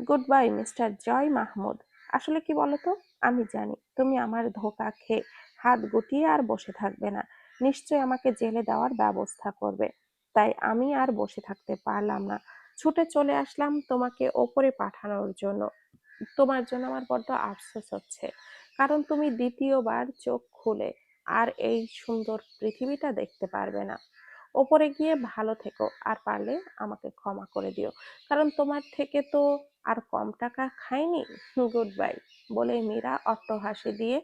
Good bye mister জয় মাহমুদ। আসলে কি বলতো, আমি জানি তুমি আমার ধোঁকা খেয়ে হাত গুটিয়ে আর বসে থাকবে না, নিশ্চয় আমাকে জেলে দেওয়ার ব্যবস্থা করবে। তাই আমি আর বসে থাকতে পারলাম না, ছুটে চলে আসলাম তোমাকে ওপরে পাঠানোর জন্য। তোমার জন্য আমার বড্ড আফসোস হচ্ছে, কারণ তুমি দ্বিতীয়বার চোখ খুলে আর এই সুন্দর পৃথিবীটা দেখতে পারবে না। ওপরে গিয়ে ভালো থেকো, আর পারলে আমাকে ক্ষমা করে দিও, কারণ তোমার থেকে তো আর কম টাকা খাইনি। গুড বাই বলে মীরা অট্টহাসি দিয়ে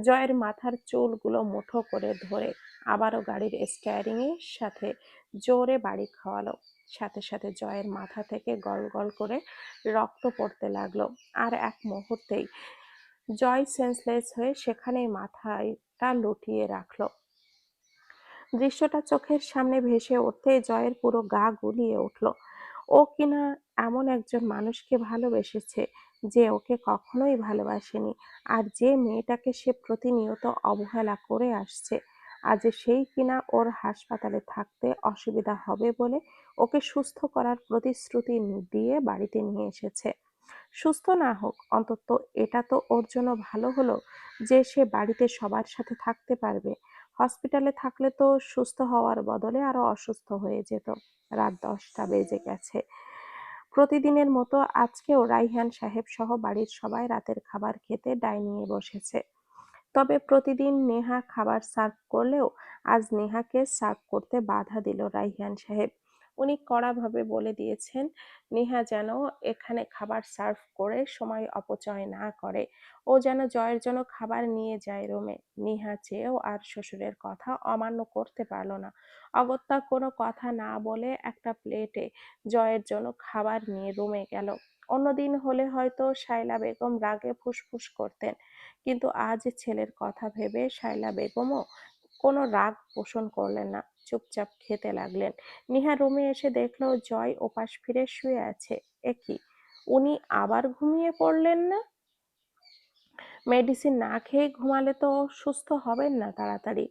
জয়ের মাথার চুলগুলো মুঠো করে ধরে আবারও গাড়ির স্টিয়ারিং এর সাথে জোরে বাড়ি খাওয়ালো। সাথে সাথে জয়ের মাথা থেকে গল গল করে রক্ত পড়তে লাগলো। আর এক মুহূর্তেই জয় সেন্সলেস হয়ে সেখানেই মাথাটা লুটিয়ে রাখলো। দৃশ্যটা চোখের সামনে ভেসে উঠতেই জয়ের পুরো গা গুলিয়ে উঠল। ও কিনা এমন একজন মানুষকে ভালোবেসেছে যে ওকে কখনোই ভালোবাসেনি, আর যে মেয়েটাকে সে প্রতিনিয়ত অবহেলা করে আসছে, আজ সেই কিনা ওর হাসপাতালে থাকতে অসুবিধা হবে বলে ওকে সুস্থ করার প্রতিশ্রুতি দিয়ে বাড়িতে নিয়ে এসেছে। সুস্থ না হোক, অন্তত এটা তো ওর জন্য ভালো হলো যে সে বাড়িতে সবার সাথে থাকতে পারবে। হসপিটালে থাকলে তো সুস্থ হওয়ার বদলে আরো অসুস্থ হয়ে যেত। রাত 10টা বেজে গেছে। প্রতিদিনের মতো আজকেও রাইহান সাহেব সহ বাড়ির সবাই রাতের খাবার খেতে ডাইনিং এ বসেছে। তবে প্রতিদিন নেহা খাবার সার্ভ করলেও আজ নেহাকে সার্ভ করতে বাধা দিল রাইহান সাহেব। উনি কড়াভাবে বলে দিয়েছেন নেহা যেন এখানে খাবার সার্ভ করে সময় অপচয় না করে। ও যেন জয়ের জন্য খাবার নিয়ে যায় রুমে। নেহা চেয়েও আর শ্বশুরের কথা অমান্য করতে পারল না। অগত্যা কোনো কথা না বলে একটা প্লেটে জয়ের জন্য খাবার নিয়ে রুমে গেল। অন্যদিন হলে হয়তো শায়লা বেগম রাগে ফুসফুস করতেন, কিন্তু আজ ছেলের কথা ভেবে শায়লা বেগমও কোনো রাগ পোষণ করলেন না, চুপচাপ খেতে লাগলেন। নিহা রুমে এসে দেখলো জয় ওপাশ ফিরে শুয়ে আছে। এ কি, উনি আবার ঘুমিয়ে পড়লেন না? মেডিসিন না খেয়ে ঘুমালে তো সুস্থ হবেন না তাড়াতাড়ি।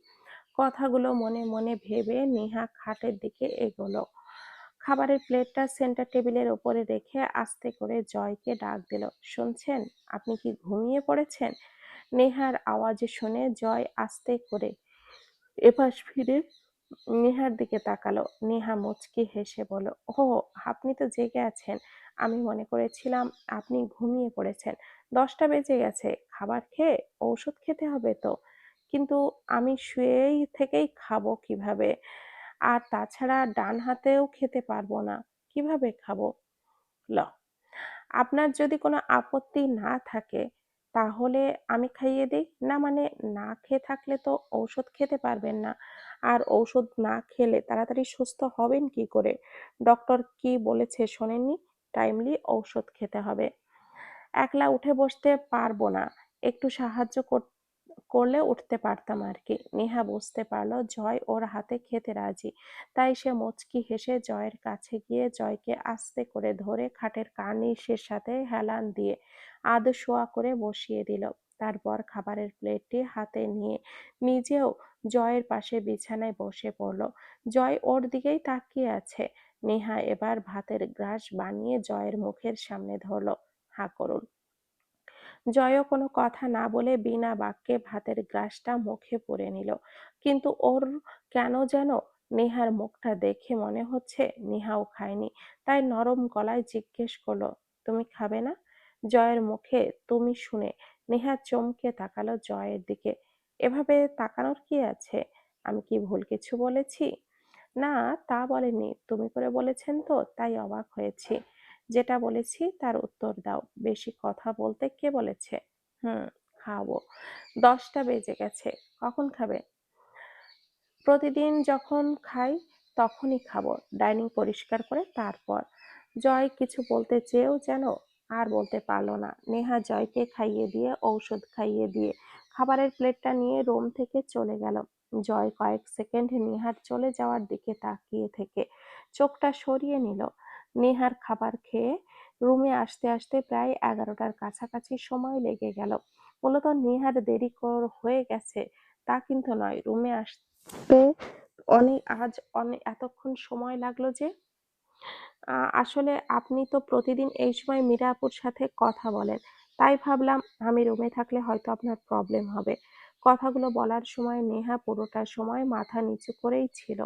কথাগুলো মনে মনে ভেবে নেহা খাটের দিকে এগোলো। খাবারের প্লেটটা সেন্টার টেবিলের ওপরে রেখে আস্তে করে জয়কে ডাক দিল। শুনছেন, আপনি কি ঘুমিয়ে পড়েছেন? নেহার আওয়াজে শুনে জয় আস্তে করে এপাশ ফিরে নেহার দিকে তাকালো। নেহা মুচকি হেসে বলল, ও, আপনি তো জেগে আছেন। আমি মনে করেছিলাম আপনি ঘুমিয়ে পড়েছেন। 10টা বেজে গেছে, খাবার খেয়ে ঔষধ খেতে হবে তো। কিন্তু আমি শুয়েই থেকেই খাবো কিভাবে? আর তাছাড়া ডান হাতেও খেতে পারবো না, কিভাবে খাবো? ল, আপনার যদি কোনো আপত্তি না থাকে তাহলে আমি খাইয়ে দিই। না মানে, না খেয়ে থাকলে তো ঔষধ খেতে পারবেন না, আর ঔষধ না খেলে তাড়াতাড়ি সুস্থ হবেন কি করে? ডক্টর কি বলেছে শোনেননি? টাইমলি ঔষধ খেতে হবে। একলা উঠে বসতে পারবো না, একটু সাহায্য করলে উঠতে পারতাম আর কি। নেহা বুঝতে পারলো জয় ওর হাতে খেতে রাজি, তাই সে মুচকি হেসে জয়ের কাছে গিয়ে জয়কে আস্তে করে ধরে খাটের কার্নিশের সাথে হেলান দিয়ে আধশোয়া করে বসিয়ে দিল। তারপর খাবারের প্লেটটি হাতে নিয়ে নিজেও জয়ের পাশে বিছানায় বসে পড়ল। জয় ওর দিকেই তাকিয়ে আছে। নেহা এবার ভাতের গ্রাস বানিয়ে জয়ের মুখের সামনে ধরল। হা করুন। জয়ও কোনো কথা না বলে বিনা বাক্যে ভাতের গ্রাসটা মুখে পুরে নিল। কিন্তু ওর কেন যেন নেহার মুখটা দেখে মনে হচ্ছে নেহাও খায়নি। তাই নরম গলায় জিজ্ঞেস করলো, তুমি খাবে না? জয়ের মুখে তুমি শুনে নেহা চমকে তাকালো জয়ের দিকে। এভাবে তাকানোর কি আছে? আমি কি ভুল কিছু বলেছি? না, তা বলেনি, তুমি করে বলেছেন তো তাই অবাক হয়েছি। যেটা বলেছি তার উত্তর দাও। বেশি কথা বলতে কে বলেছে? হুম, খাবো। 10টা বেজে গেছে, কখন খাবে? প্রতিদিন যখন খাই তখনই খাবো, ডাইনিং পরিষ্কার করে তারপর। জয় কিছু বলতে চেয়েও যেন আর বলতে পারলো না। নেহা জয়কে খাইয়ে দিয়ে ঔষধ খাইয়ে দিয়ে খাবারের প্লেটটা নিয়ে রুম থেকে চলে গেল। জয় কয়েক সেকেন্ড নেহার চলে যাওয়ার দিকে তাকিয়ে থেকে চোখটা সরিয়ে নিল। নেহার খাবার খেয়ে রুমে আসতে আসতে প্রায় 11টার কাছাকাছি সময় লেগে গেল। মূলত নেহার দেরি হয়ে গেছে তা কিন্তু নয়, রুমে আসতে অনেক এতক্ষণ সময় লাগলো যে। আসলে আপনি তো প্রতিদিন এই সময় মীরা আপুর সাথে কথা বলেন। তাই ভাবলাম আমি রুমে থাকলে হয়তো আপনার প্রবলেম হবে। কথাগুলো বলার সময় নেহা পুরোটা সময় মাথা নিচু করেই ছিল।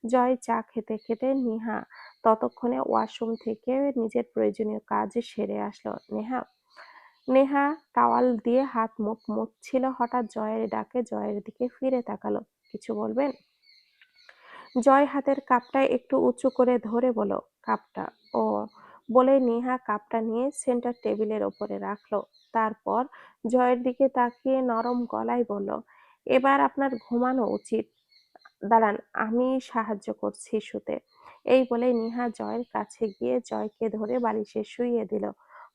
জয় চা খেতে, খেতে নিহা ততক্ষণে ওয়াশরুম থেকে নিজের প্রয়োজনীয় কাজ সেরে আসলো। নেহা নেহা টাওয়াল দিয়ে হাত মুখ মুছছিল, হঠাৎ জয়ের ডাকে জয়ের দিকে ফিরে তাকালো। কিছু বলবেন? জয় হাতের কাপটা একটু উঁচু করে ধরে বলল, কাপটা। ও বলে নিহা কাপটা নিয়ে সেন্টার টেবিলের ওপরে রাখলো। তারপর জয়ের দিকে তাকিয়ে নরম গলায় বলল, এবার আপনার ঘুমানো উচিত। দাঁড়ান, আমি সাহায্য করছি শুতে। এই বলে নিহা জয়ের কাছে গিয়ে জয়কে ধরে বালিশে শুইয়ে দিল।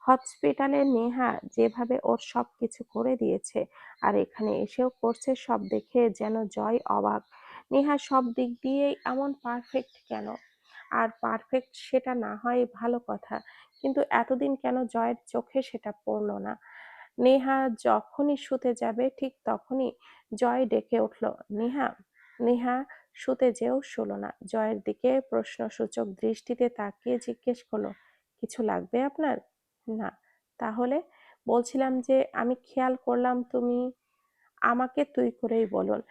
হসপিটালে নেহা যেভাবে ওর সবকিছু করে দিয়েছে আর এখানে এসেও করছে, সব দেখে যেন জয় অবাক। নেহা সব দিক দিয়েই এমন পারফেক্ট কেন? আর পারফেক্ট সেটা না হয় ভালো কথা, কিন্তু এতদিন কেন জয়ের চোখে সেটা পড়ল না? নেহা যখনই শুতে যাবে ঠিক তখনই জয় ডেকে উঠল, নেহা। নেহা শুতে যেও শুলো না, জয়ের দিকে প্রশ্নসূচক দৃষ্টিতে তাকিয়ে জিজ্ঞেস করলো, কিছু লাগবে আপনার? না। তাহলে? বলছিলাম যে আমি খেয়াল করলাম তুমি আমাকে তুই করেই বলুন।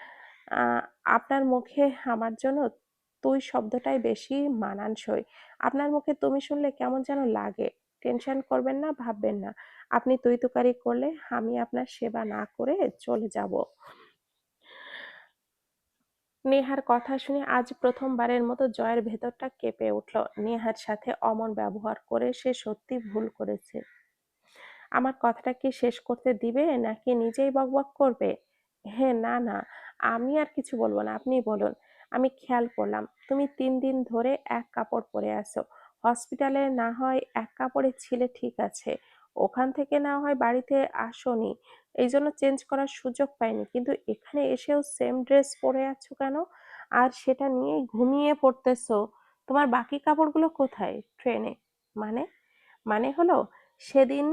আহ, আপনার মুখে আমার জন্য তুই শব্দটাই বেশি মানানসই। আপনার মুখে তুমি শুনলে কেমন যেন লাগে। টেনশন করবেন না, ভাববেন না আপনি তুই তুকারি করলে আমি আপনার সেবা না করে চলে যাব। নেহার কথা শুনে আজ প্রথমবারের মতো জয়ের ভেতরটা কেঁপে উঠল। নেহার সাথে অমন ব্যবহার করে সে সত্যি ভুল করেছে। আমার কথাটা কি শেষ করতে দিবে নাকি নিজেই বকবক করবে? হ্যাঁ, না, না, আমি আর কিছু বলবো না, আপনিই বলুন। আমি খেয়াল করলাম তুমি ৩ দিন ধরে এক কাপড় পরে আছো। হসপিটালে না হয় এক কাপড়ে ছিলে, ঠিক আছে। ওখান থেকে না হয় বাড়িতে আসোনি, এই জন্য চেঞ্জ করার সুযোগ পাইনি, কিন্তু এখানে এসেও সেম ড্রেস পরে আছো কেন? আর সেটা নিয়েই ঘুমিয়ে পড়তেছো। তোমার বাকি কাপড়গুলো কোথায়? ট্রেনে। মানে? মানে হলো, সেদিন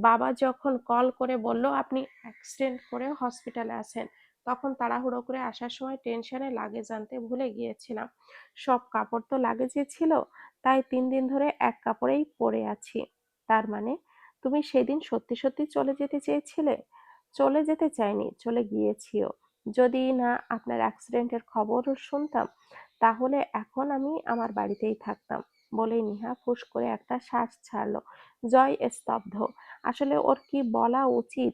বাবা যখন কল করে বলল আপনি অ্যাক্সিডেন্ট করে হসপিটালে আছেন, তখন তাড়াহুড়ো করে আসার সময় টেনশনে লাগেজ আনতে ভুলে গিয়েছিলাম। সব কাপড় তো লাগেজে ছিল, তাই ৩ দিন ধরে এক কাপড়েই পরে আছি। তার মানে তুমি সেদিন সত্যি সত্যি চলে যেতে চেয়েছিলে? চলে যেতে চাইনি, চলে গিয়েছিও। যদি না আপনার অ্যাক্সিডেন্টের খবর শুনতাম, তাহলে এখন আমি আমার বাড়িতেই থাকতাম। বলেই নিহা ফুঁস করে একটা শ্বাস ছাড়লো। জয় স্তব্ধ। আসলে ওর কি বলা উচিত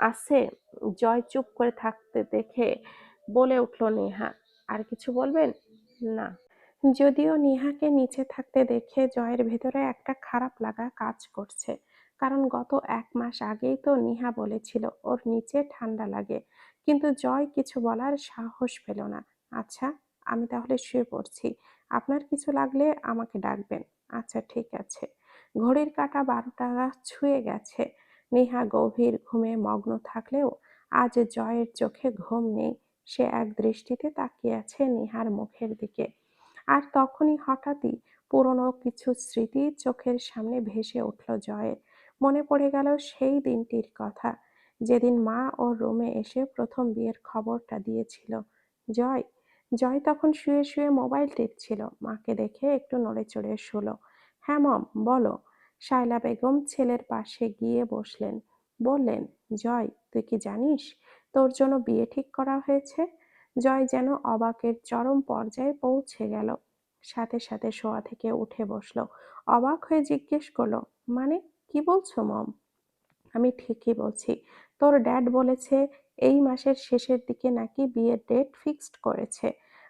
আছে? জয় চুপ করে থাকতে দেখে বলে উঠল নেহা, আর কিছু বলবেন? না। যদিও নিহাকে নিচে থাকতে দেখে জয়ের ভেতরে একটা খারাপ লাগা কাজ করছে, কারণ গত ১ মাস আগেই তো নিহা বলেছিল ওর নিচে ঠান্ডা লাগে। কিন্তু জয় কিছু বলার সাহস পেল না। আচ্ছা, আমি তাহলে শুয়ে পড়ছি, আপনার কিছু লাগলে আমাকে ডাকবেন। আচ্ছা, ঠিক আছে। ঘড়ির কাঁটা ১২টা ছুঁয়ে গেছে। নিহা গভীর ঘুমে মগ্ন থাকলেও আজ জয়ের চোখে ঘুম নেই। সে এক দৃষ্টিতে তাকিয়ে আছে নিহার মুখের দিকে। আর তখনই হঠাৎই পুরনো কিছু স্মৃতি চোখের সামনে ভেসে উঠল জয়ের। মনে পড়ে গেল সেই দিনটির কথা, যেদিন মা ওর রুমে এসে প্রথম বিয়ের খবরটা দিয়েছিল। জয় জয় তখন শুয়ে শুয়ে মোবাইল টিপছিল। মাকে দেখে একটু নড়েচড়ে শুলো। হ্যাঁ মম, বলো। শায়লা বেগম ছেলের পাশে গিয়ে বসলেন। বললেন, জয়, তুই কি জানিস তোর জন্য বিয়ে ঠিক করা হয়েছে? জয় যেন অবাকের চরম পর্যায়ে পৌঁছে গেল। সাথে সাথে শোয়া থেকে উঠে বসলো। অবাক হয়ে জিজ্ঞেস করলো, মানে কি বলছো মম? আমি ঠিকই বলছি। তোর ড্যাড বলেছে এই মাসের শেষের দিকে নাকি বিয়ের ডেট ফিক্সড করেছে।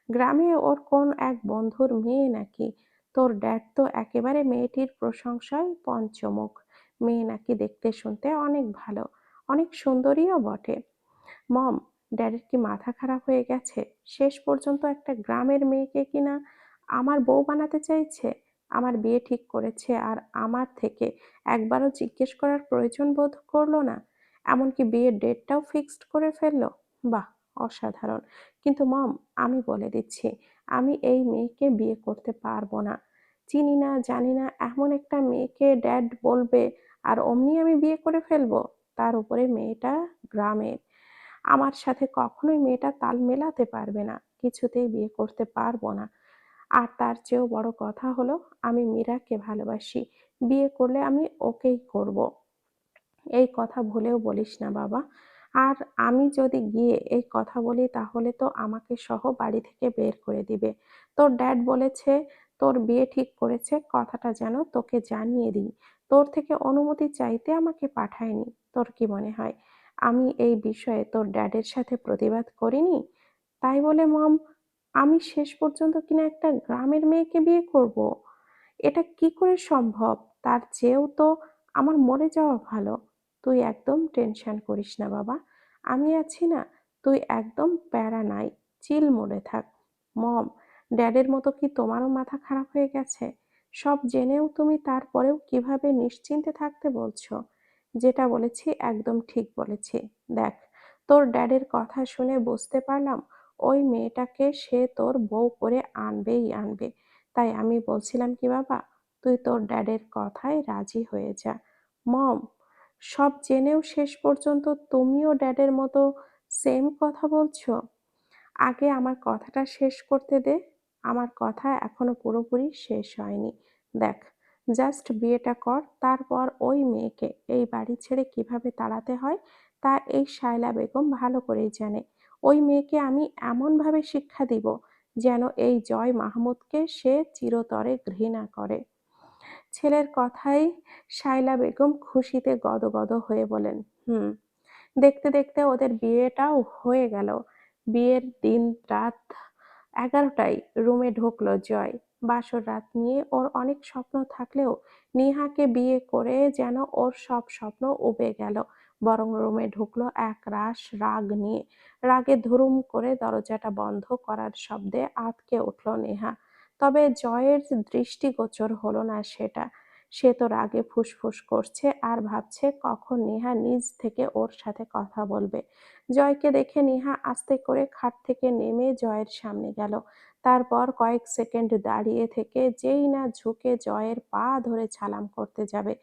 গ্রামে ওর কোন এক বন্ধুর মেয়ে নাকি। তোর ড্যাড তো একেবারে মেয়েটির প্রশংসায় পঞ্চমুখ। মেয়ে নাকি দেখতে শুনতে অনেক ভালো, অনেক সুন্দরীও বটে। মম, ড্যাডির কি মাথা খারাপ হয়ে গেছে? শেষ পর্যন্ত একটা গ্রামের মেয়েকে কিনা আমার বউ বানাতে চাইছে। আমার বিয়ে ঠিক করেছে আর আমার থেকে একবারও জিজ্ঞেস করার প্রয়োজন বোধ করলো না। এমনকি বিয়ের ডেটটাও ফিক্সড করে ফেললো। বাহ, অসাধারণ। কিন্তু মম, আমি বলে দিচ্ছি, আমি এই মেয়েকে বিয়ে করতে পারবো না। চিনি না জানি না এমন একটা মেয়েকে ড্যাড বলবে আর অমনি আমি বিয়ে করে ফেলবো। তার উপরে মেয়েটা গ্রামের। আমার সাথে কখনোই মেয়েটা তাল মেলাতে পারবে না। কিছুতেই বিয়ে করতে পারবো না। আর তার চেয়েও বড় কথা হলো আমি মীরাকে ভালোবাসি। বিয়ে করলে আমি ওকেই করব। এই কথা ভুলেও বলিস না বাবা। আর আমি যদি গিয়ে এই কথা বলি তাহলে তো আমাকে সহ বাড়ি থেকে বের করে দিবে। তোর ড্যাড বলেছে তোর বিয়ে ঠিক করেছে, কথাটা যেন তোকে জানিয়ে দিই। তোর থেকে অনুমতি চাইতে আমাকে পাঠায়নি। তোর কি মনে হয় আমি এই বিষয়ে তোর ড্যাডের সাথে প্রতিবাদ করিনি? তাই বলে মম, আমি শেষ পর্যন্ত কিনা একটা গ্রামের মেয়েকে বিয়ে করব? এটা কি করে সম্ভব? তার চেয়েও তো আমার মরে যাওয়া ভালো। তুই একদম টেনশন করিস না বাবা। আমি আছি না? তুই একদম প্যারা নাই। চিল মোডে থাক। মম, ড্যাডের মতো কি তোমারও মাথা খারাপ হয়ে গেছে? সব জেনেও তুমি তারপরেও কিভাবে নিশ্চিন্তে থাকতে বলছো? যেটা বলেছি একদম ঠিক বলেছি। দেখ, তোর ড্যাডের কথা শুনে বুঝতে পারলাম ওই মেয়েটাকে সে তোর বউ করে আনবেই আনবে। তাই আমি বলছিলাম কি বাবা, তুই তোর ড্যাডের কথায় রাজি হয়ে যা। মম, সব জেনেও শেষ পর্যন্ত তুমিও ড্যাডের মতো সেম কথা বলছো? আগে আমার কথাটা শেষ করতে দে। আমার কথা এখনো পুরোপুরি শেষ হয়নি। দেখ, জাস্ট বিয়েটা কর, তারপর ওই মেয়েকে এই বাড়ি ছেড়ে কিভাবে তাড়াতে হয় তা এই শায়লা বেগম ভালো করেই জানে। ওই মেয়েকে আমি এমনভাবে শিক্ষা দিব যেন এই জয় মাহমুদকে সে চিরতরে ঘৃণা করে। ছেলের কথায় শায়লা বেগম খুশিতে গদগদ হয়ে বলেন, হুম। দেখতে দেখতে ওদের বিয়েটাও হয়ে গেল। বিয়ের দিন রাত 11টায় রুমে ঢুকলো জয়। বাসর রাত নিয়ে ওর অনেক স্বপ্ন থাকলেও নিহাকে বিয়ে করে যেন ওর সব স্বপ্ন উবে গেল। বরং রুমে ঢুকলো এক রাশ রাগ নিয়ে। রাগে ধুরুম করে দরজাটা বন্ধ করার শব্দে আঁতকে উঠল নেহা। তবে জয়ের দৃষ্টিগোচর হলো না সেটা। সে তো রাগে ফুঁসফুঁস করছে আর ভাবছে কখন নেহা নিজ থেকে ওর সাথে কথা বলবে। জয়কে দেখে নেহা আস্তে করে খাট থেকে নেমে জয়ের সামনে গেল। তারপর কয়েক সেকেন্ড দাঁড়িয়ে থেকে যেই না ঝুঁকে জয়ের পা ধরে সালাম করতে যাবে,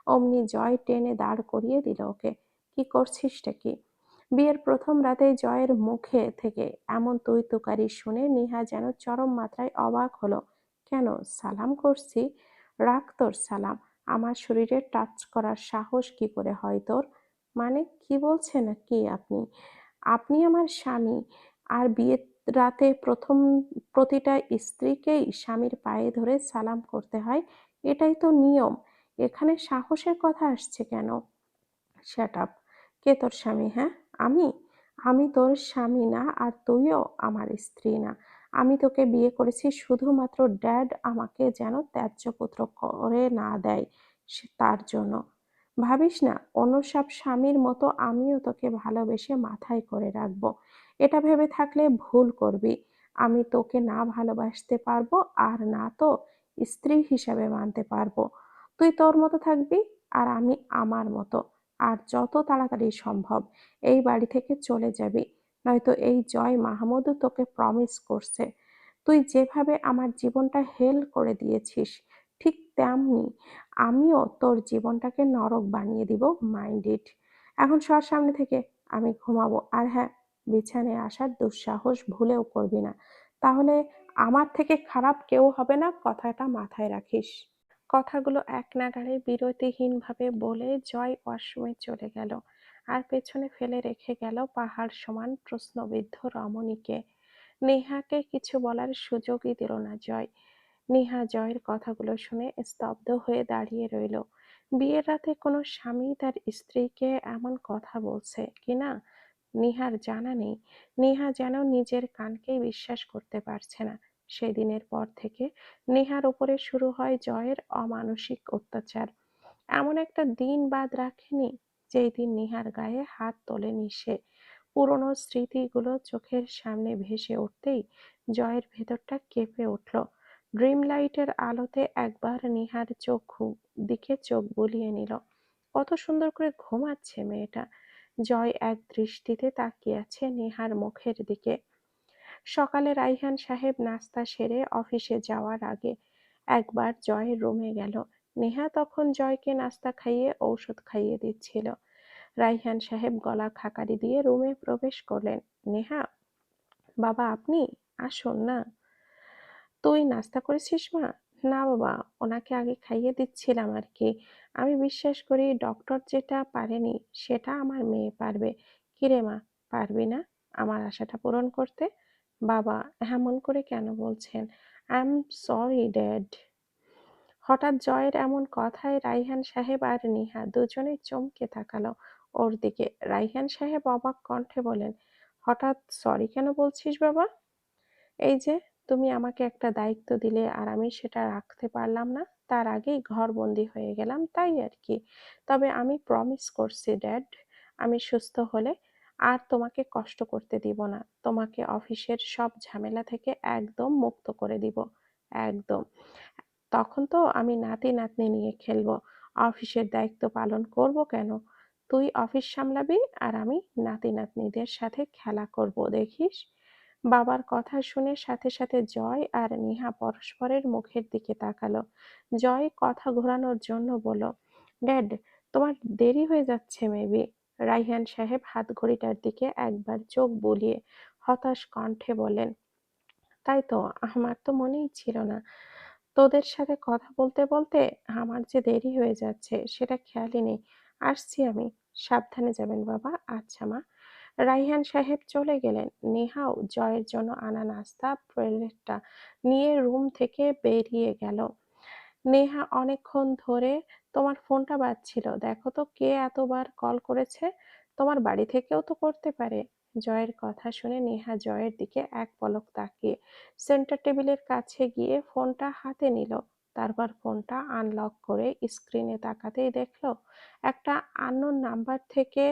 অমনি জয় টেনে দাঁড় করিয়ে দিল ওকে। কি করছিসটা কি? বিয়ের প্রথম রাতেই জয়ের মুখে থেকে এমন তুই তুকারি শুনে নেহা যেন চরম মাত্রায় অবাক হলো। কেন সালাম করছি? রাখ তোর সালাম। আমার শরীরে টাচ করার সাহস কি করে হয় তোর? মানে কি বলছেন কি আপনি? আপনি আমার স্বামী। আর বিয়ের রাতে প্রতিটা স্ত্রীকেই স্বামীর পায়ে ধরে সালাম করতে হয়। এটাই তো নিয়ম। এখানে সাহসের কথা আসছে কেন? Shut up! কে তোর স্বামী, হ্যাঁ? আমি? আমি তোর স্বামী না আর তুইও আমার স্ত্রী না। আমি তোকে বিয়ে করেছি শুধুমাত্র ড্যাড আমাকে যেন ত্যায্য পুত্র করে না দেয় তার জন্য। ভাবিস না অন্য সব স্বামীর মতো আমিও তোকে ভালোবেসে মাথায় করে রাখবো। এটা ভেবে থাকলে ভুল করবি। আমি তোকে না ভালোবাসতে পারবো আর না তো স্ত্রী হিসাবে মানতে পারবো। তুই তোর মতো থাকবি আর আমি আমার মতো। আর যত তাড়াতাড়ি সম্ভব এই বাড়ি থেকে চলে যাবি, নয়তো এই জয় মাহমুদও তোকে প্রমিস করছে। তুই যেভাবে আমার জীবনটা হেল করে দিয়েছিস ঠিক তেমনি আমিও তোর জীবনটাকে নরক বানিয়ে দিব। Mind it. এখন সর সামনে থেকে। আমি ঘুমাবো। আর হ্যাঁ, বিছানায় আসার দুঃসাহস ভুলেও করবি না। তাহলে আমার থেকে খারাপ কেউ হবে না, কথাটা মাথায় রাখিস। কথাগুলো একনাগাড়ে বিরতিহীনভাবে বলে জয় ওয়াশরুমে চলে গেল আর পেছনে ফেলে রেখে গেল পাহাড় সমান প্রশ্নবিদ্ধ রমণীকে। নেহাকে কিছু বলার সুযোগই দিল না জয়। নেহা জয়ের কথাগুলো শুনে স্তব্ধ হয়ে দাঁড়িয়ে রইল। বিয়ের রাতে কোনো স্বামী তার স্ত্রীকে এমন কথা বলছে কিনা নেহার জানা নেই। নেহা যেন নিজের কানকেই বিশ্বাস করতে পারছে না। সেদিনের পর থেকে নেহার উপরে শুরু হয় জয়ের অমানসিক অত্যাচার। এমন একটা দিন বাদ রাখেনি যেই দিন নেহার গায়ে হাত তোলেনি সে। পুরনো স্মৃতিগুলো চোখের সামনে ভেসে উঠতেই জয়ের ভেতরটা কেঁপে উঠল। ড্রিম লাইটের আলোতে একবার নেহার দিকে চোখ বুলিয়ে নিল। কত সুন্দর করে ঘুমাচ্ছে মেয়েটা। জয় এক দৃষ্টিতে তাকিয়ে আছে নেহার মুখের দিকে। সকালে রাইহান সাহেব নাস্তা সেরে অফিসে যাওয়ার আগে একবার জয়ের রুমে গেল। নেহা তখন জয়কে নাস্তা খাইয়ে ঔষধ খাইয়ে দিচ্ছিল। রাইহান সাহেব গলা খাকারি দিয়ে রুমে প্রবেশ করলেন। নেহা, বাবা আপনি আসুন না। "তুই নাস্তা করেছিস মা?" "না বাবা, ওনাকে আগে খাইয়ে দিচ্ছিলাম আরকি। আমি বিশ্বাস করি ডক্টর যেটা পারেনি সেটা আমার মেয়ে পারবে।" "কিরে মা, পারবি না আমার আশাটা পূরণ করতে?" "বাবা, এমন করে কেন বলছেন?" "I am sorry dad." হঠাৎ জয়ের এমন কথায় রাইহান সাহেব আর নিহা দুজনেই চমকে তাকালো ওর দিকে। রাইহান সাহেব অবাক কণ্ঠে বললেন, "হঠাৎ সরি কেন বলছিস বাবা?" "এই যে তুমি আমাকে একটা দায়িত্ব দিলে আর আমি সেটা রাখতে পারলাম না, তার আগেই ঘরবন্দি হয়ে গেলাম, তাই আরকি। তবে আমি প্রমিস করছি ড্যাড, আমি সুস্থ হলে আর তোমাকে কষ্ট করতে দিব না। তোমাকে অফিসের সব ঝামেলা থেকে একদম মুক্ত করে দিব। একদম। তখন তো আমি নাতি-নাতনি নিয়ে খেলবো। অফিসের দায়িত্ব পালন করব কেন? তুই অফিস সামলাবি আর আমি নাতি-নাতনিদের সাথে খেলা করব, দেখিস?" বাবার কথা শুনে সাথে সাথে জয় আর নেহা পরস্পরের মুখের দিকে তাকালো। জয় কথা ঘোরানোর জন্য বলল, "ড্যাড, তোমার দেরি হয়ে যাচ্ছে মেবি।" রাইহান সাহেব হাতঘড়িটার দিকে একবার চোখ বুলিয়ে হতাশ কণ্ঠে বললেন, "তাই তো, আমার তো মনেই ছিল না। তোদের সাথে কথা বলতে বলতে আমার যে দেরি হয়ে যাচ্ছে সেটা খেয়ালই নেই। আসছি আমি। সাবধানে যাবেন বাবা।" "আচ্ছা মা।" রাইহান সাহেব চলে গেলেন। নেহাও জয়ের জন্য আনা নাস্তা প্লেটটা নিয়ে রুম থেকে বেরিয়ে গেল। নেহা অনেকক্ষণ ধরে, "তোমার ফোনটা বাজছিল, দেখো তো কে এতবার কল করেছে? তোমার বাড়ি থেকেও তো করতে পারে।" জয়ের কথা শুনে নেহা জয়ের দিকে এক পলক তাকিয়ে সেন্টার টেবিলের কাছে গিয়ে ফোনটা হাতে নিল। তারপর ফোনটা আনলক করে স্ক্রিনে তাকাতেই দেখল একটা আননোন নাম্বার থেকে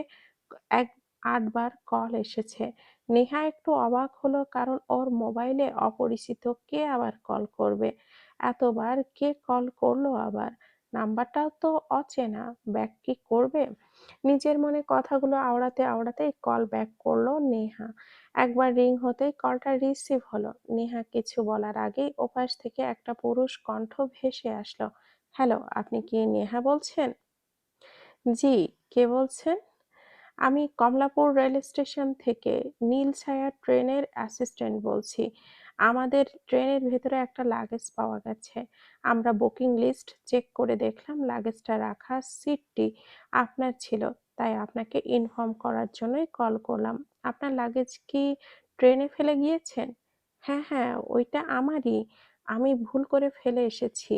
এক ৮ বার কল এসেছে। নেহা একটু অবাক হলো, কারণ ওর মোবাইলে অপরিচিত কে আবার কল করবে? এতবার কে কল করলো আবার? নাম্বারটাও তো অচেনা, ব্যাক কি করবে? নিজের মনে কথাগুলো আওড়াতে আওড়াতেই কল ব্যাক করলো নেহা। একবার রিং হতেই কলটা রিসিভ হলো। নেহা কিছু বলার আগেই ওপাশ থেকে একটা পুরুষ কণ্ঠ ভেসে আসলো। "হ্যালো, আপনি কি নেহা বলছেন?" "জি, কে বলছেন?" "আমি কমলাপুর রেল স্টেশন থেকে নীল ছায়া ট্রেনের অ্যাসিস্ট্যান্ট বলছি। আমাদের ট্রেনের ভেতরে একটা লাগেজ পাওয়া গেছে। আমরা বুকিং লিস্ট চেক করে দেখলাম লাগেজটা রাখা সিটটি আপনার ছিল। তাই আপনাকে ইনফর্ম করার জন্যই কল করলাম। আপনার লাগেজ কি ট্রেনে ফেলে গিয়েছেন?" "হ্যাঁ, হ্যাঁ, ওইটা আমারই। আমি ভুল করে ফেলে এসেছি।"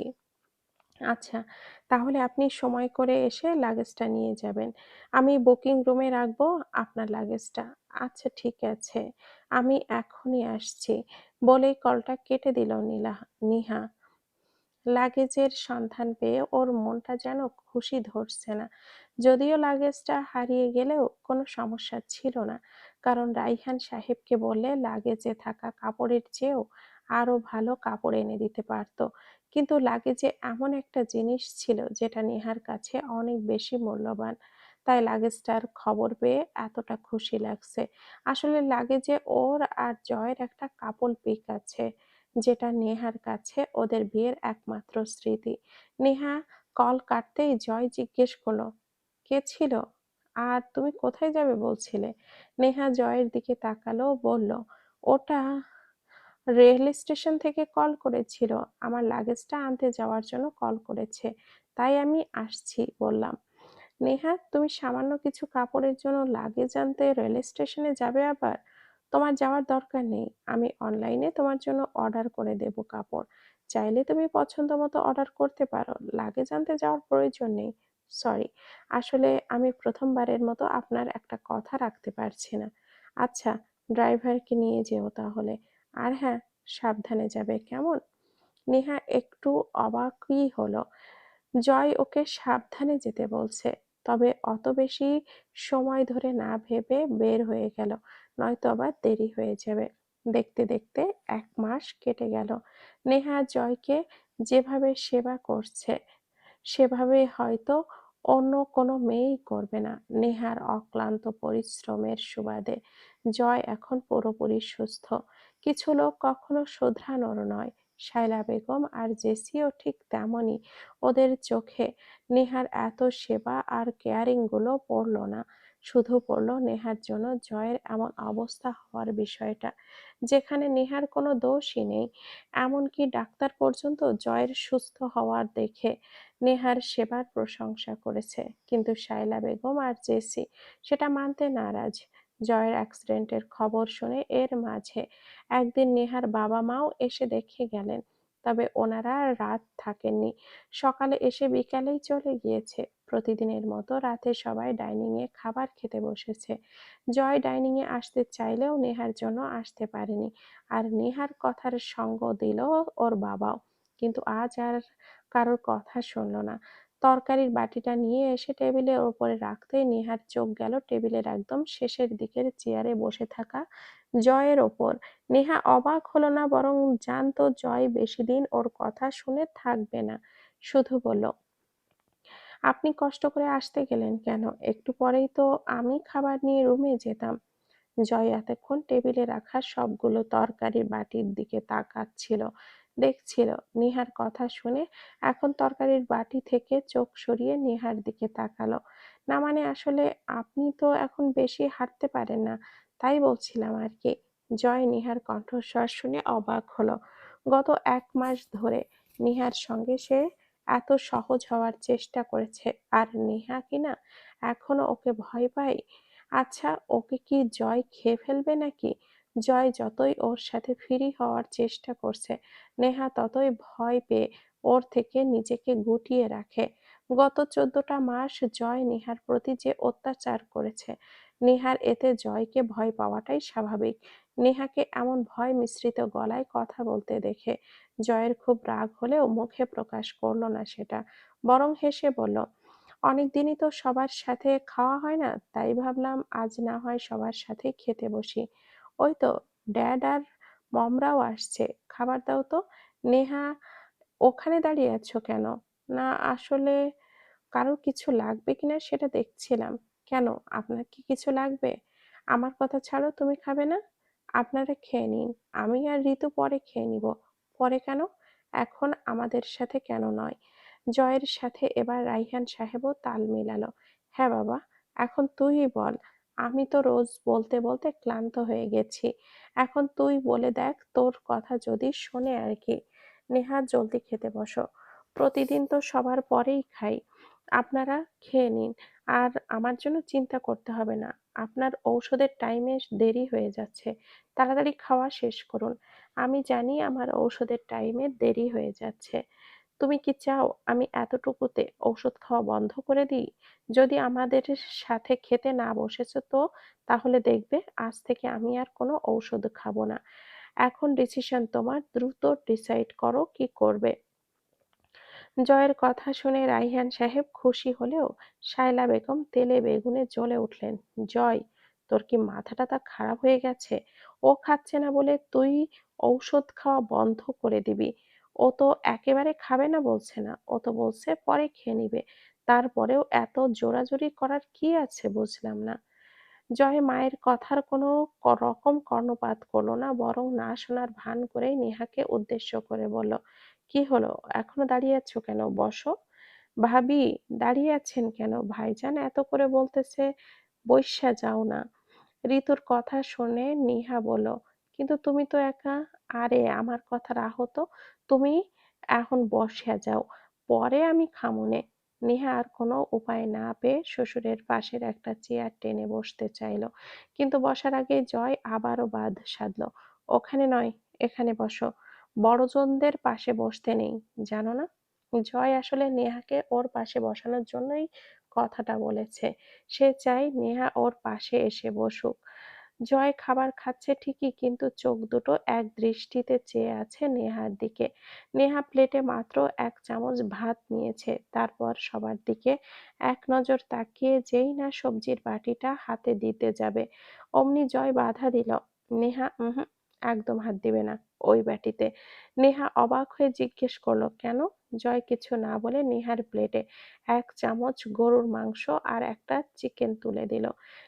"আচ্ছা, তাহলে আপনি সময় করে এসে লাগেজটা নিয়ে যাবেন। আমি বুকিং রুমে রাখবো আপনার লাগেজটা।" "আচ্ছা ঠিক আছে, আমি এখনই আসছি।" বলেই কলটা কেটে দিল নিহা। লাগেজের সন্ধান পেয়ে ওর মনটা যেন খুশি ধরছে না। যদিও লাগেজটা হারিয়ে গেলেও কোনো সমস্যা ছিল না। কারণ রাইহান সাহেবকে বললে লাগেজে থাকা কাপড়ের চেয়েও আরো ভালো কাপড় এনে দিতে পারত। কিন্তু লাগেজে এমন একটা জিনিস ছিল যেটা নেহার কাছে অনেক বেশি মূল্যবান। তাই লাগেজটার খবর পেয়ে এতটা খুশি লাগছে। আসলে লাগেজে ওর আর জয়ের একটা কাপল পিক আছে, যেটা নেহার কাছে ওদের বিয়ের একমাত্র স্মৃতি। নেহা কল কাটতেই জয় জিজ্ঞেস করলো, "কে ছিল? আর তুমি কোথায় যাবে বলছিলে?" নেহা জয়ের দিকে তাকালো, বলল, "ওটা রেল স্টেশন থেকে কল করেছিল। আমার লাগেজটা আনতে যাওয়ার জন্য কল করেছে। তাই আমি আসছি বললাম।" "নেহা, তুমি সামান্য কিছু কাপড়ের জন্য লাগেজ আনতে রেল স্টেশনে যাবে আবার? তোমার যাওয়ার দরকার নেই। আমি অনলাইনে তোমার জন্য অর্ডার করে দেব কাপড়। চাইলে তুমি পছন্দ মতো অর্ডার করতে পারো। লাগেজ আনতে যাওয়ার প্রয়োজন নেই।" "সরি, আসলে আমি প্রথমবারের মতো আপনার একটা কথা রাখতে পারছি না।" "আচ্ছা, ড্রাইভারকে নিয়ে যেও তাহলে। আর হ্যাঁ, সাবধানে যাবে, কেমন?" নেহা একটু অবাকই হলো। জয় ওকে সাবধানে যেতে বলছে। তবে অত বেশি সময় ধরে না ভেবে বের হয়ে গেল, নয়তো আবার দেরি হয়ে যাবে। দেখতে দেখতে ১ মাস কেটে গেল। নেহা জয়কে যেভাবে সেবা করছে সেভাবে হয়তো অন্য কোনো মেয়েই করবে না। নেহার অক্লান্ত পরিশ্রমের সুবাদে জয় এখন পুরোপুরি সুস্থ। কিছু লোক কখনো শোধরানোর নয়। শায়লা বেগম আর জেসিও ঠিক তেমনই। ওদের চোখে নেহার এত সেবা আর কেয়ারিং গুলো পড়ল না। শুধু পড়ল নেহার জন্য জয়ের এমন অবস্থা হওয়ার বিষয়টা, যেখানে নেহার কোনো দোষই নেই। এমনকি ডাক্তার পর্যন্ত জয়ের সুস্থ হওয়ার দেখে নেহার সেবার প্রশংসা করেছে। কিন্তু শায়লা বেগম আর জেসি সেটা মানতে নারাজ। জয়ের অ্যাক্সিডেন্টের খবর শুনে এর মাঝে একদিন নেহার বাবা মাও এসে দেখে গেলেন। তবে ওনারা রাত থাকেননি, সকালে এসে বিকালেই চলে গিয়েছে। প্রতিদিনের মতো রাতে সবাই ডাইনিংয়ে খাবার খেতে বসেছে। জয় ডাইনিংয়ে আসতে চাইলেও নেহার জন্য আসতে পারেনি। আর নেহার কথার সঙ্গ দিল ওর বাবাও, কিন্তু আজ আর কারোর কথা শুনল না। তরকারির বাটিটা নিয়ে এসে টেবিলের ওপরে রাখতেই নেহার চোখ গেল টেবিলের একদম শেষের দিকের চেয়ারে বসে থাকা জয়ের ওপর। নেহা অবাক হলো না, বরং জানতো জয় বেশি দিন ওর কথা শুনে থাকবে না। শুধু বলল, আপনি কষ্ট করে আসতে গেলেন কেন? একটু পরেই তো আমি খাবার নিয়ে রুমে যেতাম। জয় এতক্ষণ টেবিলে রাখা সবগুলো তরকারির বাটির দিকে তাকাচ্ছিল, দেখছিল। নিহার কথা শুনে এখন তরকারির বাটি থেকে চোখ সরিয়ে নিহার দিকে তাকালো। না মানে আসলে আপনি তো এখন বেশি হাঁটতে পারেন না, তাই বলছিলাম আর কি। জয় নিহার কণ্ঠস্বর শুনে অবাক হলো। গত 1 মাস ধরে নিহার সঙ্গে সে এত সহজ হওয়ার চেষ্টা করেছে, আর নেহা কিনা এখনো ওকে ভয় পায়। আচ্ছা, ওকে কি জয় খেয়ে ফেলবে নাকি? জয় যতই ওর সাথে ফ্রি হওয়ার চেষ্টা করছে, নেহা ততই ভয় পেয়ে ওর থেকে নিজেকে গুটিয়ে রাখে। গত 14টা মাস জয় নেহার প্রতি যে অত্যাচার করেছে, নেহার এতে জয়কে ভয় পাওয়াটাই স্বাভাবিক। নেহাকে এমন ভয় মিশ্রিত গলায় কথা বলতে দেখে জয়ের খুব রাগ হলেও মুখে প্রকাশ করল না সেটা, বরং হেসে বলল, অনেকদিনই তো সবার সাথে খাওয়া হয় না, তাই ভাবলাম আজ না হয় সবার সাথেই খেতে বসি। ওই তো ড্যাড আর মমরাও আসছে, খাবার দাও তো। নেহা, ওখানে দাঁড়িয়ে আছো কেন? না আসলে কারোর কিছু লাগবে কিনা সেটা দেখছিলাম। কেন, আপনার কি কিছু লাগবে? আমার কথা ছাড়ো, তুমি খাবে না? আপনারা খেয়ে নিন, আমি আর ঋতু পরে খেয়ে নিব। পরে কেন? এখন আমাদের সাথে কেন নয়? জয়ের সাথে এবার রাইহান সাহেবও তাল মেলালো। হ্যাঁ বাবা, এখন তুইই বল। আমি তো রোজ বলতে বলতে ক্লান্ত হয়ে গেছি, এখন তুই বলে দেখ, তোর কথা যদি শোনে আর কি। নেহা, জলদি খেতে বসো। প্রতিদিন তো সবার পরেই খাই, আপনারা খেয়ে নিন। আর আমার জন্য চিন্তা করতে হবে না, আপনার ঔষধের টাইমে দেরি হয়ে যাচ্ছে, তাড়াতাড়ি খাওয়া শেষ করুন। আমি জানি আমার ঔষধের টাইমে দেরি হয়ে যাচ্ছে। তুমি কি চাও আমি এতটুকুতে ঔষধ খাওয়া বন্ধ করে দিই? যদি আমাদের সাথে খেতে না বসেছো তো তাহলে দেখবে আজ থেকে আমি আর কোনো ঔষধ খাবো না। এখন ডিসিশন তোমার, দ্রুত ডিসাইড করো কি করবে। জয়ের কথা শুনে রাইহান সাহেব খুশি হলেও শায়লা বেগম তেলে বেগুনে জ্বলে উঠলেন। জয়, তোর কি মাথা টাথা খারাপ হয়ে গেছে? ও খাচ্ছে না বলে তুই ঔষধ খাওয়া বন্ধ করে দিবি? ও তো একেবারে খাবে না বলছে না, ও তো বলছে পরে খেয়ে নিবে। তারপরেও এত জোরাজুরি করার কি আছে বুঝলাম না। জয় মায়ের কথার কোনো রকম কর্ণপাত করলো না, বরং না শোনার ভান করেই নেহাকে উদ্দেশ্য করে বলল, কি হলো, এখনো দাঁড়িয়ে আছো কেন? বসো। ভাবি, দাঁড়িয়ে আছেন কেন? ভাইজান এত করে বলতেছে, বইসা যাও না। ঋতুর কথা শুনে নিহা বলল, কিন্তু তুমি তো একা। আরে আমার কথা রাখো তো, তুমি এখন বসিয়া যাও, পরে আমি খামুনে। নেহা আর কোনো উপায় না পেয়ে শ্বশুরের পাশের একটা চেয়ার টেনে বসতে চাইলো, কিন্তু বসার আগে জয় আবারও বাধ সাধলো। ওখানে নয়, এখানে বসো। বড়জনদের পাশে বসতে নেই, জানো না? জয় আসলে নেহাকে ওর পাশে বসানোর জন্যই কথাটা বলেছে। সে চায় নেহা ওর পাশে এসে বসুক। জয় খাবার খাচ্ছে ঠিকই, কিন্তু চোখ দুটো এক দৃষ্টিতে চেয়ে আছে নেহার দিকে। নেহা প্লেটে মাত্র 1 চামচ ভাত নিয়েছে, তারপর সবার দিকে এক নজর তাকিয়ে যেই না সবজির বাটিটা হাতে দিতে যাবে, অমনি জয় বাধা দিল। নেহা, একদম হাত দিবে না ওই বাটিতে। নেহা অবাক হয়ে জিজ্ঞেস করলো, কেন? জয় কিছু না বলে নেহার প্লেটে 1 চামচ গরুর মাংস আর একটা চিকেন তুলে দিল।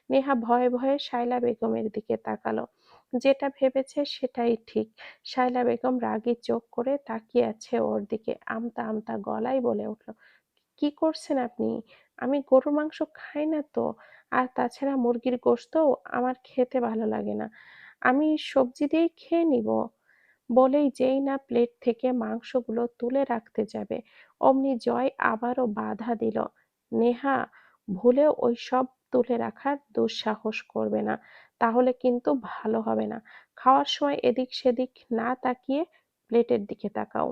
নেহা ভয়ে ভয়ে শায়লা বেগমের দিকে তাকালো। যেটা ভেবেছে সেটাই ঠিক। শায়লা বেগম রাগী চোখ করে তাকিয়ে আছে ওর দিকে, আমতা আমতা গলায় বলে উঠল, কি করছেন আপনি? আমি গরুর মাংস খাই না তো। আর তাছাড়া মুরগির গোশতও আমার খেতে ভালো লাগে না। আমি সবজি দিয়েই খেয়ে নিবো। বলেই যেই না প্লেট থেকে মাংসগুলো তুলে রাখতে যাবে, অমনি জয় আবারও বাধা দিল। নেহা ভুলেও ওইসব তুলে রাখার দুঃসাহস করবে না। তাহলে কিন্তু ভালো হবে না। খাওয়ার সময় এদিক সেদিক না তাকিয়ে প্লেটের দিকে তাকাও।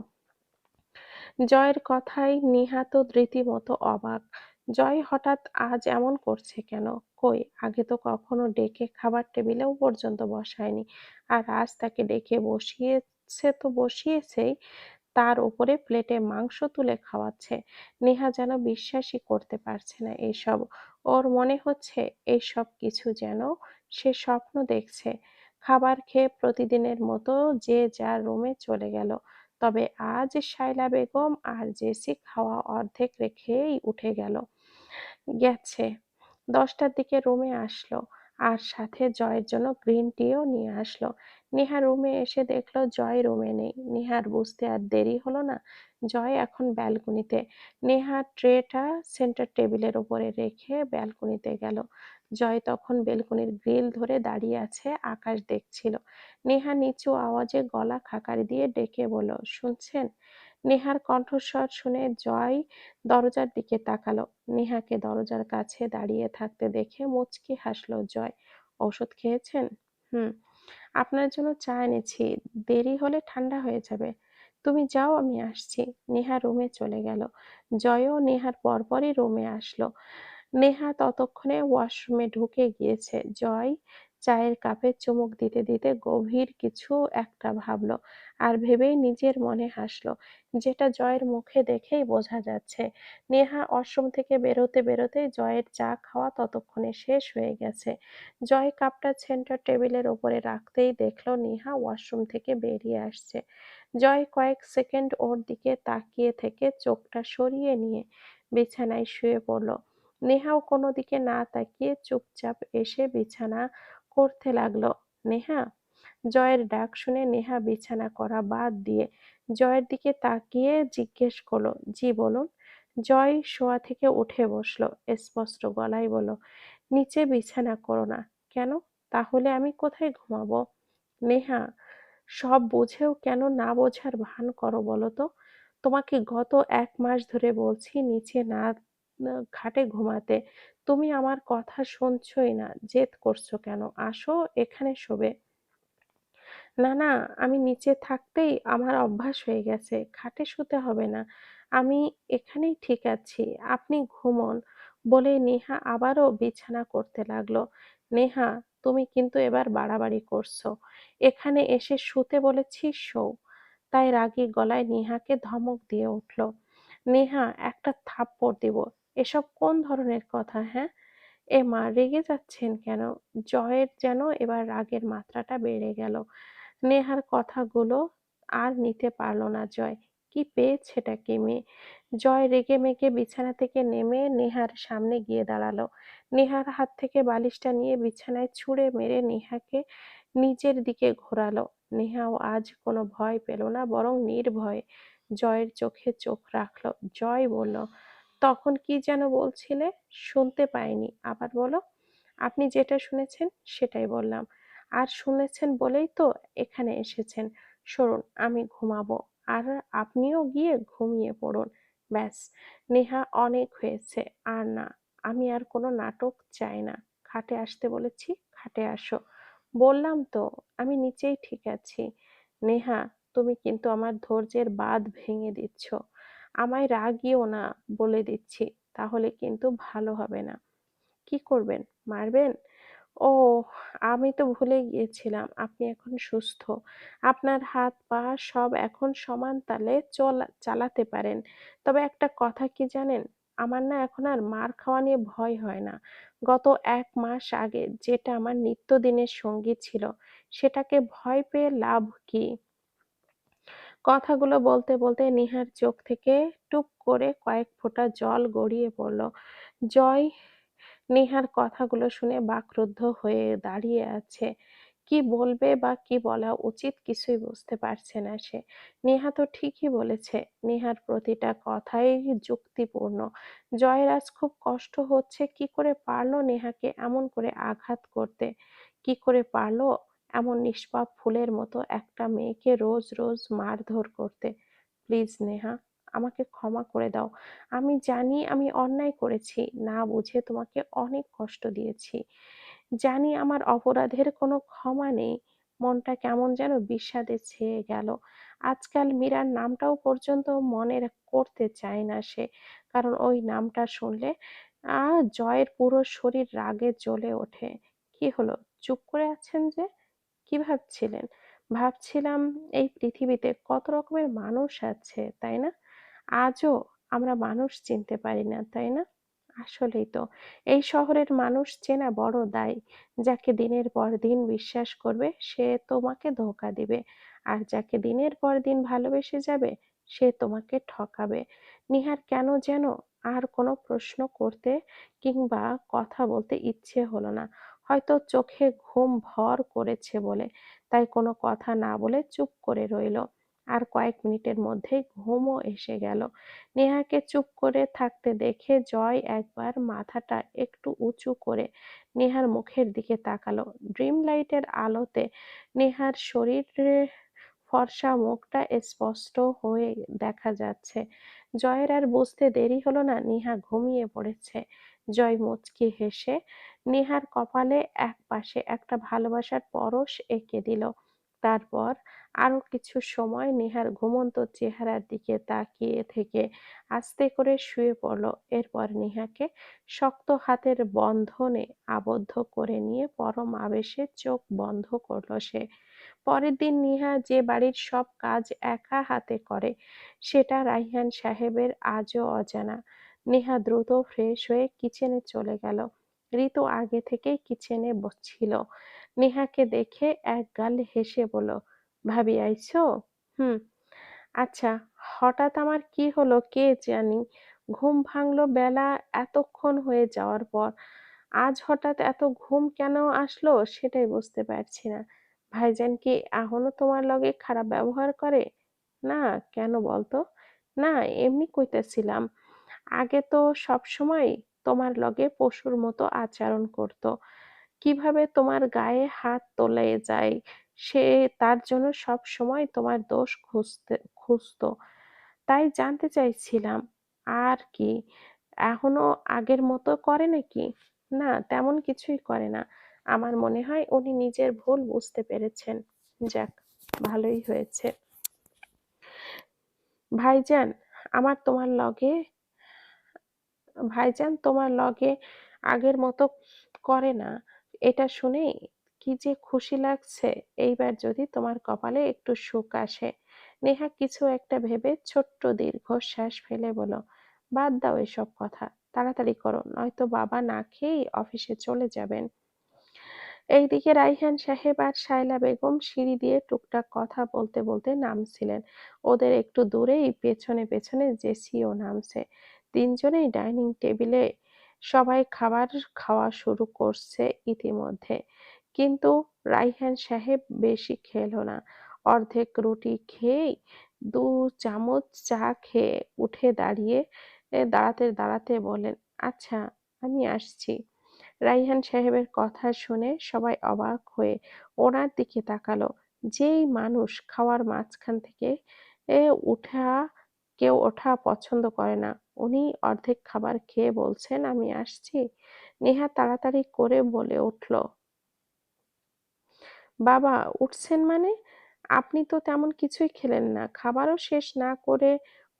জয়ের কথায় নিহা তো রীতিমতো অবাক। জয় হঠাৎ আজ এমন করছে কেন? কই আগে তো কখনো ডেকে খাবার টেবিলেও পর্যন্ত বসায়নি। আর আজ তাকে ডেকে বসিয়েছে তো বসিয়েছেই, তার উপরে প্লেটে মাংস তুলে খাওয়াচ্ছে। নেহা যেন বিশ্বাসই করতে পারছে না এসব। ওর মনে হচ্ছে এইসব কিছু যেন সে স্বপ্ন দেখছে। খাবার খেয়ে প্রতিদিনের মতো যে যার রুমে চলে গেল। তবে আজ শায়লা বেগম আর জেসি খাওয়া অর্ধেক রেখেই উঠে গেছে। ১০টার দিকে রুমে আসলো আর সাথে জয়ের জন্য গ্রিন টিও নিয়ে আসলো। নেহা রুমে এসে দেখলো জয় রুমে নেই। নেহার বুঝতে আর দেরি হলো না, জয় এখন ব্যালকনিতে। নেহা ট্রেটা সেন্টার টেবিলের উপরে রেখে ব্যালকনিতে গেল। জয় তখন বেলকনির গ্রিল ধরে দাঁড়িয়ে আছে, আকাশ দেখছিল। নেহা নিচু আওয়াজে গলা খাকারি দিয়ে ডেকে বলল, শুনছেন? নেহার কণ্ঠস্বর শুনে জয় দরজার দিকে তাকালো। নেহাকে দরজার কাছে দাঁড়িয়ে থাকতে দেখে মুচকি হাসলো জয়। ঔষধ খেয়েছেন? হুম। আপনার জন্য চা এনেছি। দেরি হলে ঠান্ডা হয়ে যাবে। তুমি যাও, আমি আসছি। নেহা রুমে চলে গেল। জয়ও নেহার পরপরই রুমে আসলো। নেহা ততক্ষণে ওয়াশরুমে ঢুকে গিয়েছে। জয় চায়ের কাপে চুমুক দিতে দিতে গভীর কিছু একটা ভাবল, আর ভেবেই নিজের মনে হাসল, যেটা জয়ের মুখে দেখেই বোঝা যাচ্ছে। নেহা ওয়াশরুম থেকে বেরোতে বেরোতে জয়ের চা খাওয়া ততক্ষণে শেষ হয়ে গেছে। জয় কাপটা সেন্টার টেবিলের ওপরে রাখতেই দেখল নেহা ওয়াশরুম থেকে বেরিয়ে আসছে। জয় কয়েক সেকেন্ড ওর দিকে তাকিয়ে থেকে চোখটা সরিয়ে নিয়ে বিছানায় শুয়ে পড়ল। নেহাও কোনো দিকে না তাকিয়ে চুপচাপ এসে বিছানা করতে লাগলো। নেহা! জয়ের ডাক শুনে নেহা বিছানা করা বাদ দিয়ে জয়ের দিকে তাকিয়ে জিজ্ঞেস করলো, জি বলুন। জয় শোয়া থেকে উঠে বসলো, স্পষ্ট গলায় বলল, নিচে বিছানা করো না। কেন? তাহলে আমি কোথায় ঘুমাবো? নেহা, সব বুঝেও কেন না বোঝার ভান করো বলো তো? তোমাকে গত ১ মাস ধরে বলছি নিচে না খাটে ঘুমাতে। তুমি আমার কথা শুনছই না। জেদ করছো কেন? আসো, এখানে শোবে। না, না, আমি নিচে থাকতেই আমার অভ্যাস হয়ে গেছে। খাটে শুতে হবে না। আমি এখানেই ঠিক আছি। আপনি ঘুমোন। বলেই নেহা আবারও বিছানা করতে লাগলো। নেহা, তুমি কিন্তু এবার বাড়াবাড়ি করছো। এখানে এসে শুতে বলেছি, শোও। তাই রাগী গলায় নেহাকে ধমক দিয়ে উঠল। নেহা, একটা থাপ্পড় দিব। এসব কোন ধরনের কথা, হ্যাঁ? এমা রেগে যাচ্ছেন কেন? জয়ের যেন এবার রাগের মাত্রাটা বেড়ে গেল। নেহার কথাগুলো আর নিতে পারল না জয়। কি পেয়েছেটা কি মেয়ে? জয় রেগেমেগে বিছানা থেকে নেমে নেহার সামনে গিয়ে দাঁড়ালো। নেহার হাত থেকে বালিশটা নিয়ে বিছানায় ছুঁড়ে মেরে নেহাকে নিজের দিকে ঘোরালো। নেহাও আজ কোনো ভয় পেল না, বরং নির্ভয়ে জয়ের চোখে চোখ রাখলো। জয় বলল, তখন কি যেন বলছিলে? শুনতে পাইনি, আবার বলো। আপনি যেটা শুনেছেন সেটাই বললাম। আর শুনেছেন বলেই তো এখানে এসেছেন। সরুন, আমি ঘুমাবো। আর আপনিও গিয়ে ঘুমিয়ে পড়ুন। ব্যাস। নেহা, অনেক হয়েছে। আর না, আমি আর কোনো নাটক চাই না। খাটে আসতে বলেছি, খাটে আসো। বললাম তো, আমি নিচেই ঠিক আছি। নেহা, তুমি কিন্তু আমার ধৈর্যের বাঁধ ভেঙে দিচ্ছ। আমায় রাগিও না, বলে দিচ্ছি। তাহলে কিন্তু ভালো হবে না। কি করবেন? মারবেন? ওহ! আমি তো ভুলেই গিয়েছিলাম আপনি এখন সুস্থ। আপনার হাত-পা সব এখন সমান তালে চালাতে পারেন। তবে একটা কথা কি জানেন? আমার না এখন আর মার খাওয়া নিয়ে ভয় হয় না। গত ১ মাস আগে যেটা আমার নিত্যদিনের সঙ্গী ছিল, সেটাকে ভয় পেয়ে লাভ কি? কথাগুলো বলতে বলতে নেহার চোখ থেকে টুপ করে কয়েক ফোঁটা জল গড়িয়ে পড়ল। জয় নেহার কথাগুলো শুনে বাকরুদ্ধ হয়ে দাঁড়িয়ে আছে। কি বলবে বা কি বলা উচিত কিছুই বুঝতে পারছে না সে। নেহা তো ঠিকই বলেছে। নেহার প্রতিটা কথাই যুক্তিপূর্ণ। জয়ের আজ খুব কষ্ট হচ্ছে। কি করে পারলো নেহাকে এমন করে আঘাত করতে? কি করে পারলো এমন নিষ্পাপ ফুলের মতো একটা মেয়েকে রোজ রোজ মারধর করতে? প্লিজ নেহা, আমাকে ক্ষমা করে দাও। আমি জানি আমি অন্যায় করেছি। না বুঝে তোমাকে অনেক কষ্ট দিয়েছি। জানি আমার অপরাধের কোনো ক্ষমা নেই। মনটা কেমন যেন বিষাদে ছেয়ে গেল। আজকাল মীরার নামটাও পর্যন্ত মনে করতে চায় না সে। কারণ ওই নামটা শুনলে জয়ের পুরো শরীর রাগে জ্বলে ওঠে। কি হলো? চুপ করে আছেন যে? কি ভাবছিলেন? ভাবছিলাম এই পৃথিবীতে কত রকমের মানুষ আছে, তাই না? আজও আমরা মানুষ চিনতে পারি না, তাই না? আসলেই তো। এই শহরের মানুষ চেনা বড় দায়। যাকে দিনের পর দিন বিশ্বাস করবে সে তোমাকে ধোঁকা দিবে। আর যাকে দিনের পর দিন ভালোবেসে যাবে সে তোমাকে ঠকাবে। নিহার কেন যেন আর কোনো প্রশ্ন করতে কিংবা কথা বলতে ইচ্ছে হলো না। হয়তো চোখে ঘুম ভর করেছে বলে। তাই কোনো কথা না বলে চুপ করে রইল। আর কয়েক মিনিটের মধ্যেই ঘুমও এসে গেল। নেহাকে চুপ করে থাকতে দেখে জয় একবার মাথাটা একটু উঁচু করে নেহার মুখের দিকে তাকালো। ড্রিম লাইটের আলোতে নেহার শরীরে ফর্সা মুখটা স্পষ্ট হয়ে দেখা যাচ্ছে। জয়ের আর বুঝতে দেরি হলো না, নেহা ঘুমিয়ে পড়েছে। জয় মুচকি হেসে নেহার কপালে এক পাশে একটা ভালোবাসার পরশ এঁকে দিল। তারপর আরো কিছু সময় নেহার ঘুমন্ত চেহারার দিকে তাকিয়ে থেকে আস্তে করে শুয়ে পড়ল। এরপর নেহাকে শক্ত হাতের বন্ধনে আবদ্ধ করে নিয়ে পরম আবেশে চোখ বন্ধ করল সে। পরের দিন নিহা যে বাড়ির সব কাজ একা হাতে করে সেটা রাইহান সাহেবের আজও অজানা। নেহা দ্রুত ফ্রেশ হয়ে কিচেনে চলে গেল। ঋতু আগে থেকেই কিচেনে ছিল। নেহাকে দেখে একগাল হেসে বলল, ভাবি আইছো? হুম। আচ্ছা, হঠাৎ আমার কি হলো কে জানি। ঘুম ভাঙলো বেলা এতক্ষণ হয়ে যাওয়ার পর। আজ হঠাৎ এত ঘুম কেন আসলো সেটাই বুঝতে পারছি না। ভাইজান কি এখনো তোমার লগে খারাপ ব্যবহার করে? না, কেন বলতো? না, এমনি কইতেছিলাম। আগে তো সবসময় তোমার লগে পশুর মতো আচরণ করতো। কিভাবে তোমার গায়ে হাত তোলে যায় সে তার জন্য সব সময় তোমার দোষ খুঁজতো। তাই জানতে চাইছিলাম আর কি এখনো আগের মতো করে নাকি? না, তেমন কিছুই করে না। আমার মনে হয় উনি নিজের ভুল বুঝতে পেরেছেন। যাক, ভালোই হয়েছে। ভাইজান, আমার তোমার লগে ভাইজান তোমার লগে আগের মতো করে না। এটা শুনেই কি যে খুশি লাগছে। এইবার যদি তোমার কপালে একটু সুখ আসে। নেহা কিছু একটা ভেবে ছোট্ট দীর্ঘশ্বাস ফেলে বলল, বাদ দাও এসব কথা। তাড়াতাড়ি করো, নয়তো বাবা না খেয়েই অফিসে চলে যাবেন। এইদিকে রাইহান সাহেব আর শায়লা বেগম সিঁড়ি দিয়ে টুকটাক কথা বলতে বলতে নামছিলেন। ওদের একটু দূরেই পেছনে পেছনে জেসিও নামছে। তিনজনেই ডাইনিং টেবিলে সবাই খাবার খাওয়া শুরু করছে ইতিমধ্যে। কিন্তু রাইহান সাহেব বেশি খেলো না। অর্ধেক রুটি খেয়েই 2 চামচ চা খেয়ে উঠে দাঁড়াতে দাঁড়াতে বলেন, আচ্ছা, আমি আসছি। রাইহান সাহেবের কথা শুনে সবাই অবাক হয়ে ওনার দিকে তাকালো। যেই মানুষ খাওয়ার মাঝখান থেকে এ উঠা কেউ ওঠা পছন্দ করে না, উনি অর্ধেক খাবার খেয়ে বলছেন আমি আসছি। নেহা তাড়াতাড়ি করে বলে উঠল, বাবা, উঠছেন মানে? আপনি তো তেমন কিছুই খেলেন না। খাবারও শেষ না করে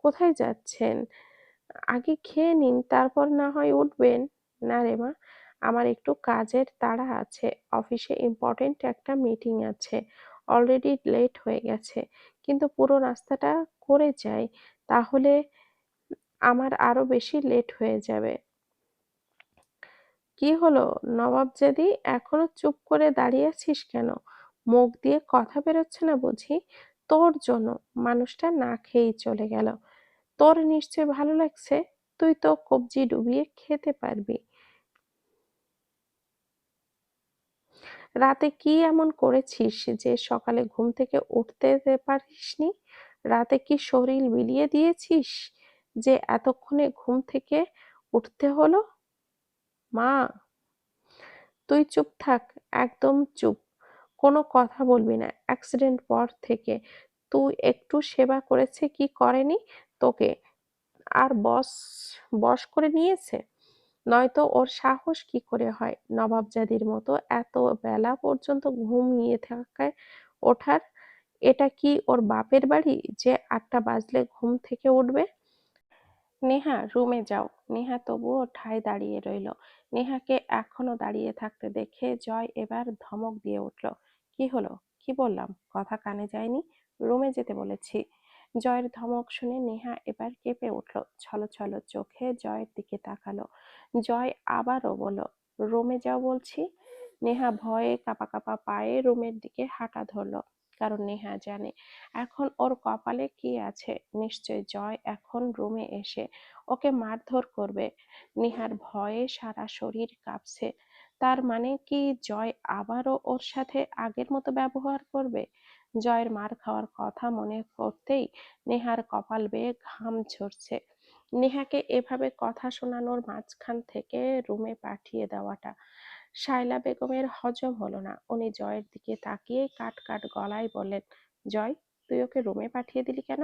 কোথায় যাচ্ছেন? আগে খেয়ে নিন, তারপর না হয় উঠবেন। না রে মা, আমার একটু কাজের তাড়া আছে। অফিসে ইম্পর্টেন্ট একটা মিটিং আছে। অলরেডি লেট হয়ে গেছে। কিন্তু পুরো নাস্তাটা করে যাই, তাহলে আমার আরো বেশি লেট হয়ে যাবে। কি হলো নবাবজাদি, এখনো চুপ করে দাঁড়িয়ে আছিস কেন? মুখ দিয়ে কথা বেরোচ্ছে না বুঝি? তোর জন্য মানুষটা না খেয়েই চলে গেল। তোর নিশ্চয় ভালো লাগছে। তুই তো কবজি ডুবিয়ে খেতে পারবি। রাতে কি এমন করেছিস যে সকালে ঘুম থেকে উঠতে পারিসনি? রাতে কি শরীর বিলিয়ে দিয়েছিস যে এতক্ষণে ঘুম থেকে উঠতে হলো? মা, তুই চুপ থাক, একদম চুপ। কোনো কথা বলবি না। অ্যাক্সিডেন্ট পর থেকে তুই একটু সেবা করেছে কি করেনি তোকে? আর বশ করে নিয়েছে? নয়তো ওর সাহস কি করে হয় নবাবজাদির মতো এত বেলা পর্যন্ত ঘুমিয়ে থাকায় ওঠার? এটা কি ওর বাপের বাড়ি যে ৮টা বাজলে ঘুম থেকে উঠবে? নেহা, রুমে যাও। নেহা তবুও ঠায় দাঁড়িয়ে রইল। নেহাকে এখনো দাঁড়িয়ে থাকতে দেখে জয় এবার ধমক দিয়ে উঠল। কি হলো? কি বললাম? কথা কানে যায়নি? রুমে যেতে বলেছি। জয়ের ধমক শুনে নেহা এবার কেঁপে উঠল। ছলছল চোখে জয়ের দিকে তাকালো। জয় আবারও বলল, রুমে যাও বলছি। নেহা ভয়ে কাঁপা কাঁপা পায়ে রুমের দিকে হাঁটা ধরল। কারণ নেহা জানে এখন ওর কপালে কি আছে। নিশ্চয় জয় এখন রুমে এসে ওকে মারধর করবে। নেহার ভয়ে সারা শরীর কাঁপছে। তার মানে কি জয় আবারও ওর সাথে আগের মতো ব্যবহার করবে? জয়ের মার খাওয়ার কথা মনে করতেই নেহার কপাল বেয়ে ঘাম ঝরছে। নেহাকে এভাবে কথা শোনানোর মাঝখান থেকে রুমে পাঠিয়ে দেওয়াটা শায়লা বেগমের হজম হলো না। উনি জয়ের দিকে তাকিয়ে কাট কাট গলায় বললেন, জয়, তুই ওকে রুমে পাঠিয়ে দিলি কেন?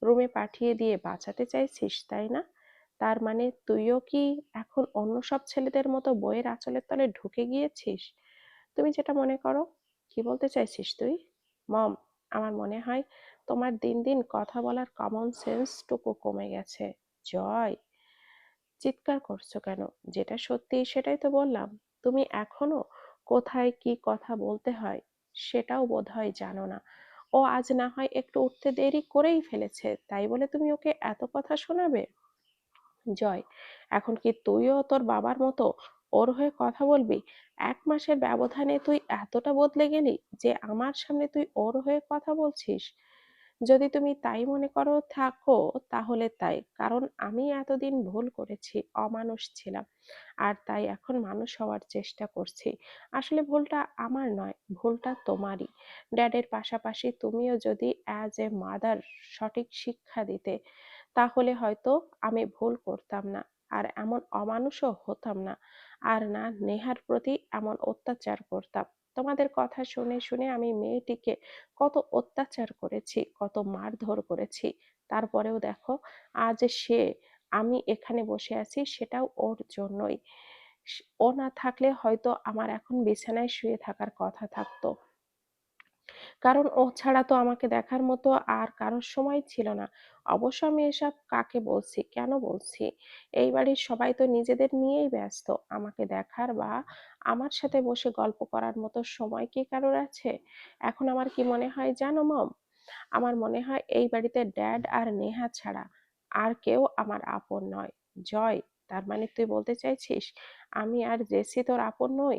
রুমে পাঠিয়ে দিয়ে বাঁচাতে চাইছিস, তাই না? তার মানে তুইও কি এখন অন্য সব ছেলেদের মতো বইয়ের আঁচলের তলে ঢুকে গিয়েছিস? তুমি যেটা মনে করো। কি বলতে চাইছিস তুই? মম, আমার মনে হয় তোমার দিন দিন কথা বলার কমন সেন্স টুকু কমে গেছে। জয়, চিৎকার করছো কেন? যেটা সত্যি সেটাই তো বললাম। তুমি এখনো কোথায় কি কথা বলতে হয় সেটাও বোধহয় জানো না। ও আজ না হয় একটু উঠতে দেরি করেই ফেলেছে, তাই বলে তুমি ওকে এত কথা শোনাবে? জয়, এখন কি তুইও তোর বাবার মতো ওর হয়ে কথা বলবি? ১ মাসের ব্যবধানে তুই এতটা বদলে গেলি যে আমার সামনে তুই ওর হয়ে কথা বলছিস? যদি তুমি তাই মনে করো থাকো, তাহলে তাই। কারণ আমি এতদিন ভুল করেছি, অমানুষ ছিলাম। আর তাই এখন মানুষ হওয়ার চেষ্টা করছি। আসলে ভুলটা আমার নয়, ভুলটা তোমারই। ড্যাডের পাশাপাশি তুমিও যদি অ্যাজ এ মাদার সঠিক শিক্ষা দিতে, তাহলে হয়তো আমি ভুল করতাম না, আর এমন অমানুষও হতাম না, আর না নেহার প্রতি এমন অত্যাচার করতাম। তোমাদের কথা শুনে শুনে আমি মেয়েটিকে কত অত্যাচার করেছি, কত মারধর করেছি। তারপরেও দেখো আজ সে, আমি এখানে বসে আছি সেটাও ওর জন্যই। ও না থাকলে হয়তো আমার এখন বিছানায় শুয়ে থাকার কথা থাকতো। কারণ ও ছাড়া তো আমাকে দেখার মতো আর কারোর সময় ছিল না। অবশ্য আমি এসব কাকে বলছি, কেন বলছি? এই বাড়ির সবাই তো নিজেদের নিয়েই ব্যস্ত। আমাকে দেখার বা আমার সাথে বসে গল্প করার মতো সময় কি কারোর আছে? এখন আমার কি মনে হয় জানো মম? আমার মনে হয় এই বাড়িতে ড্যাড আর নেহা ছাড়া আর কেউ আমার আপন নয়। জয়, তার মানে তুই বলতে চাইছিস আমি আর জেসি তোর আপন নই?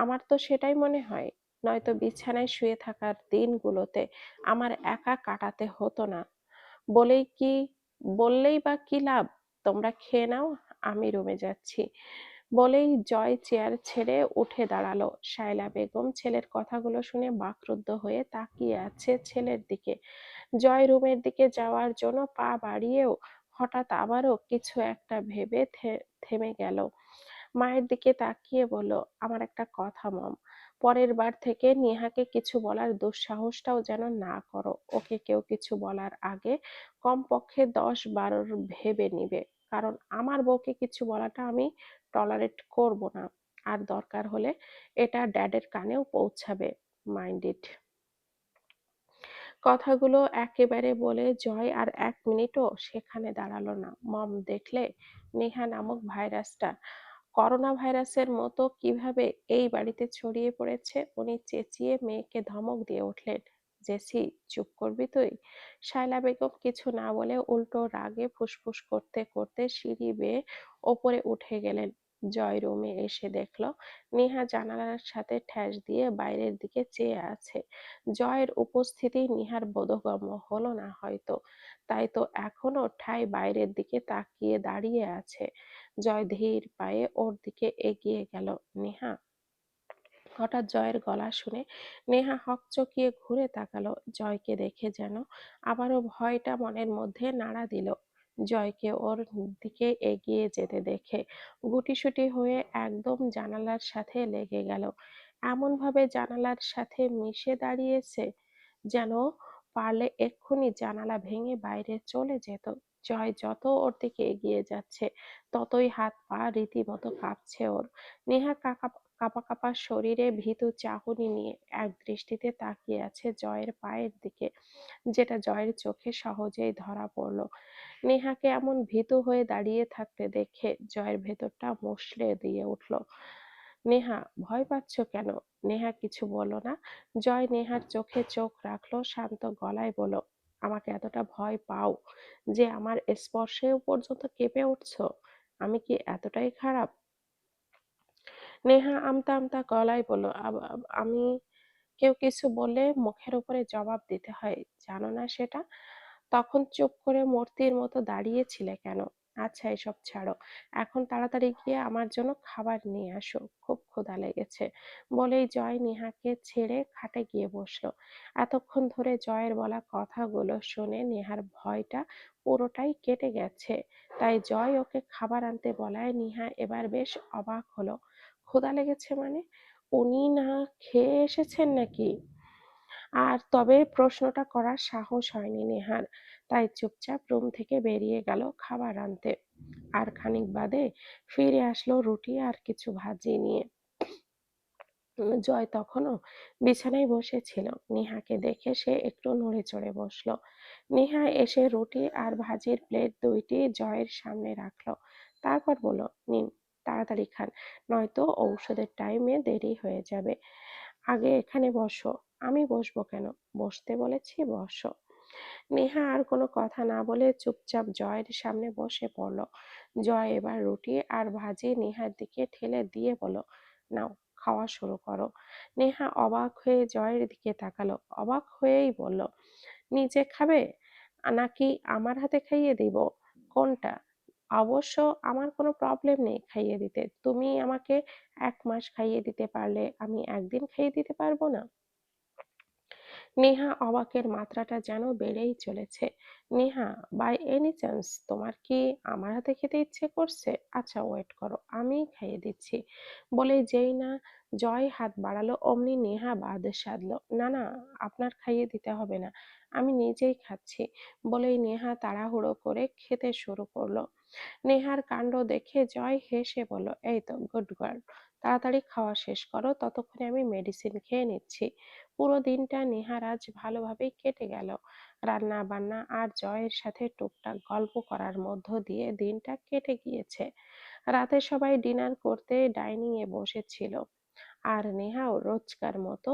আমার তো সেটাই মনে হয়। নয়তো বিছানায় শুয়ে থাকার দিনগুলোতে আমার একা কাটাতে হতো না। বলেই কি বললেই বা কি লাভ? তোমরা খেয়ে নাও, আমি রুমে যাচ্ছি। বলেই জয় চেয়ার ছেড়ে উঠে দাঁড়ালো। শায়লা বেগম ছেলের কথাগুলো শুনে বাকরুদ্ধ হয়ে তাকিয়ে আছে ছেলের দিকে। জয় রুমের দিকে যাওয়ার জন্য পা বাড়িয়েও হঠাৎ আবারও কিছু একটা ভেবে থেমে গেল। মায়ের দিকে তাকিয়ে বলল, আমার একটা কথা মম, পরের বার থেকে নেহাকে কিছু বলার দুঃসাহসটাও যেন না করো। ওকে কেউ কিছু বলার আগে কমপক্ষে ১০-১২ ভেবে নিবে। কারণ আমার বউকে কিছু বলাটা আমি টলারেট করব না। আর দরকার হলে এটা ড্যাডের কানেও পৌঁছাবে। Mind it. কথাগুলো একেবারে বলে জয় আর ১ মিনিটও সেখানে দাঁড়ালো না। মম, দেখলে নেহা নামক ভাইরাসটা করোনা ভাইরাসের মতো কিভাবে এই বাড়িতে ছড়িয়ে পড়েছে? উনি চেঁচিয়ে মেয়েকে ধমক দিয়ে উঠলেন, জেসি, চুপ করবি তুই? শায়লা বেগম কিছু না বলে উল্টো রাগে ফুসফুস করতে করতে সিঁড়ি বেয়ে ওপরে উঠে গেলেন। জয় রুমে এসে দেখলো নেহা জানালার সাথে ঠেস দিয়ে বাইরের দিকে চেয়ে আছে। জয়ের উপস্থিতি নেহার বোধগম্য হলো না হয়তো, তাই তো এখনো ঠায় বাইরের দিকে তাকিয়ে দাঁড়িয়ে আছে। জয় ধীর পায়ে ওর দিকে এগিয়ে গেল। নেহা, হঠাৎ জয়ের গলা শুনে নেহা হকচকিয়ে ঘুরে তাকালো। জয়কে দেখে যেন আবারও ভয়টা মনের মধ্যে নাড়া দিল। জয়কে ওর দিকে এগিয়ে যেতে দেখে গুটিসুটি হয়ে একদম জানালার সাথে লেগে গেল। এমন ভাবে জানালার সাথে মিশে দাঁড়িয়েছে যেন পারলে এক্ষুনি জানালা ভেঙে বাইরে চলে যেত। জয় যত ওর দিকে এগিয়ে যাচ্ছে ততই হাত পা রীতিমতো কাঁপছে ওর। নেহা কাঁপা কাঁপা শরীরে ভীতু চাহনি নিয়ে এক দৃষ্টিতে তাকিয়ে আছে জয়ের পায়ের দিকে, যেটা জয়ের চোখে সহজেই ধরা পড়ল। নেহাকে এমন ভীতু হয়ে দাঁড়িয়ে থাকতে দেখে জয়ের ভেতরটা মুষড়ে দিয়ে উঠল। নেহা, ভয় পাচ্ছ কেন? নেহা কিছু বলল না। জয় নেহার চোখে চোখ রাখলো, শান্ত গলায় বলল, আমাকে এতটা ভয় পাও যে আমার স্পর্শেও পর্যন্ত কেঁপে উঠছো? আমি কি এতটাই খারাপ? নেহা আমতা আমতা গলায় বলল, আমি কেউ কিছু বললে মুখের উপরে জবাব দিতে হয়, জানো না সেটা? তখন চুপ করে মূর্তির মতো দাঁড়িয়েছিলে কেন? আচ্ছা, এসব ছাড়ো, এখন তাড়াতাড়ি গিয়ে আমার জন্য খাবার নিয়ে আসো, খুব ক্ষুধা লেগেছে। বলেই জয় নেহাকে ছেড়ে খাটে গিয়ে বসলো। এতক্ষণ ধরে জয়ের বলা কথাগুলো শুনে নেহার ভয়টা পুরোটাই কেটে গেছে। তাই জয় ওকে খাবার আনতে বলায় নেহা এবার বেশ অবাক হলো। ক্ষুধা লেগেছে মানে? উনি না খেয়ে এসেছেন নাকি? আর তবে প্রশ্নটা করার সাহস হয়নি নেহার, তাই চুপচাপ রুম থেকে বেরিয়ে গেল খাবার আনতে। আর খানিক বাদে ফিরে আসলো রুটি আর কিছু ভাজি নিয়ে। জয় তখনও বিছানায় বসেছিল। নেহাকে দেখে সে একটু নড়ে চড়ে বসলো। নেহা এসে রুটি আর ভাজির প্লেট দুইটি জয়ের সামনে রাখলো। তারপর বলল, নিন, তাড়াতাড়ি খান, নয়তো ঔষধের টাইমে দেরি হয়ে যাবে। আগে এখানে বসো। আমি বসবো কেন? বসতে বলেছি, বসো। নেহা আর কোনো কথা না বলে চুপচাপ জয়ের সামনে বসে পড়ল। জয় এবার রুটি আর ভাজি নেহার দিকে ঠেলে দিয়ে বলল, নাও, খাওয়া শুরু করো। নেহা অবাক হয়ে জয়ের দিকে তাকালো, অবাক হয়েই বলল, নিজে খাবে নাকি আমার হাতে খাইয়ে দিব? কোনটা? অবশ্য আমার কোনো প্রবলেম নেই খাইয়ে দিতে। তুমি আমাকে 1 মাস খাইয়ে দিতে পারলে আমি একদিন খাইয়ে দিতে পারবো না? নেহা অবাকের মাত্রাটা যেন বেড়েই চলেছে। নেহা, বাই এনি চান্স তোমার কি আমার হাতে খেতে ইচ্ছে করছে? আচ্ছা, ওয়েট করো, আমিই খাইয়ে দিচ্ছি। বলে যেই না জয় হাত বাড়ালো অমনি নেহা বাদ সাধলো, না না, আপনার খাইয়ে দিতে হবে না, আমি নিজেই খাচ্ছি। বলেই নেহা তাড়াহুড়ো করে খেতে শুরু করলো। নেহার কাণ্ড দেখে জয় হেসে বলল, এই তো গুড গার্ল, তাড়াতাড়ি খাওয়া শেষ করো, ততক্ষণে আমি মেডিসিন খেয়ে নিচ্ছি। পুরো দিনটা নেহার আজ ভালোভাবেই কেটে গেল। রান্না বান্না আর জয়ের সাথে টুকটাক গল্প করার মধ্য দিয়ে দিনটা কেটে গিয়েছে। রাতে সবাই ডিনার করতে ডাইনিং এ বসেছিল আর নেহাও রোজকার মতো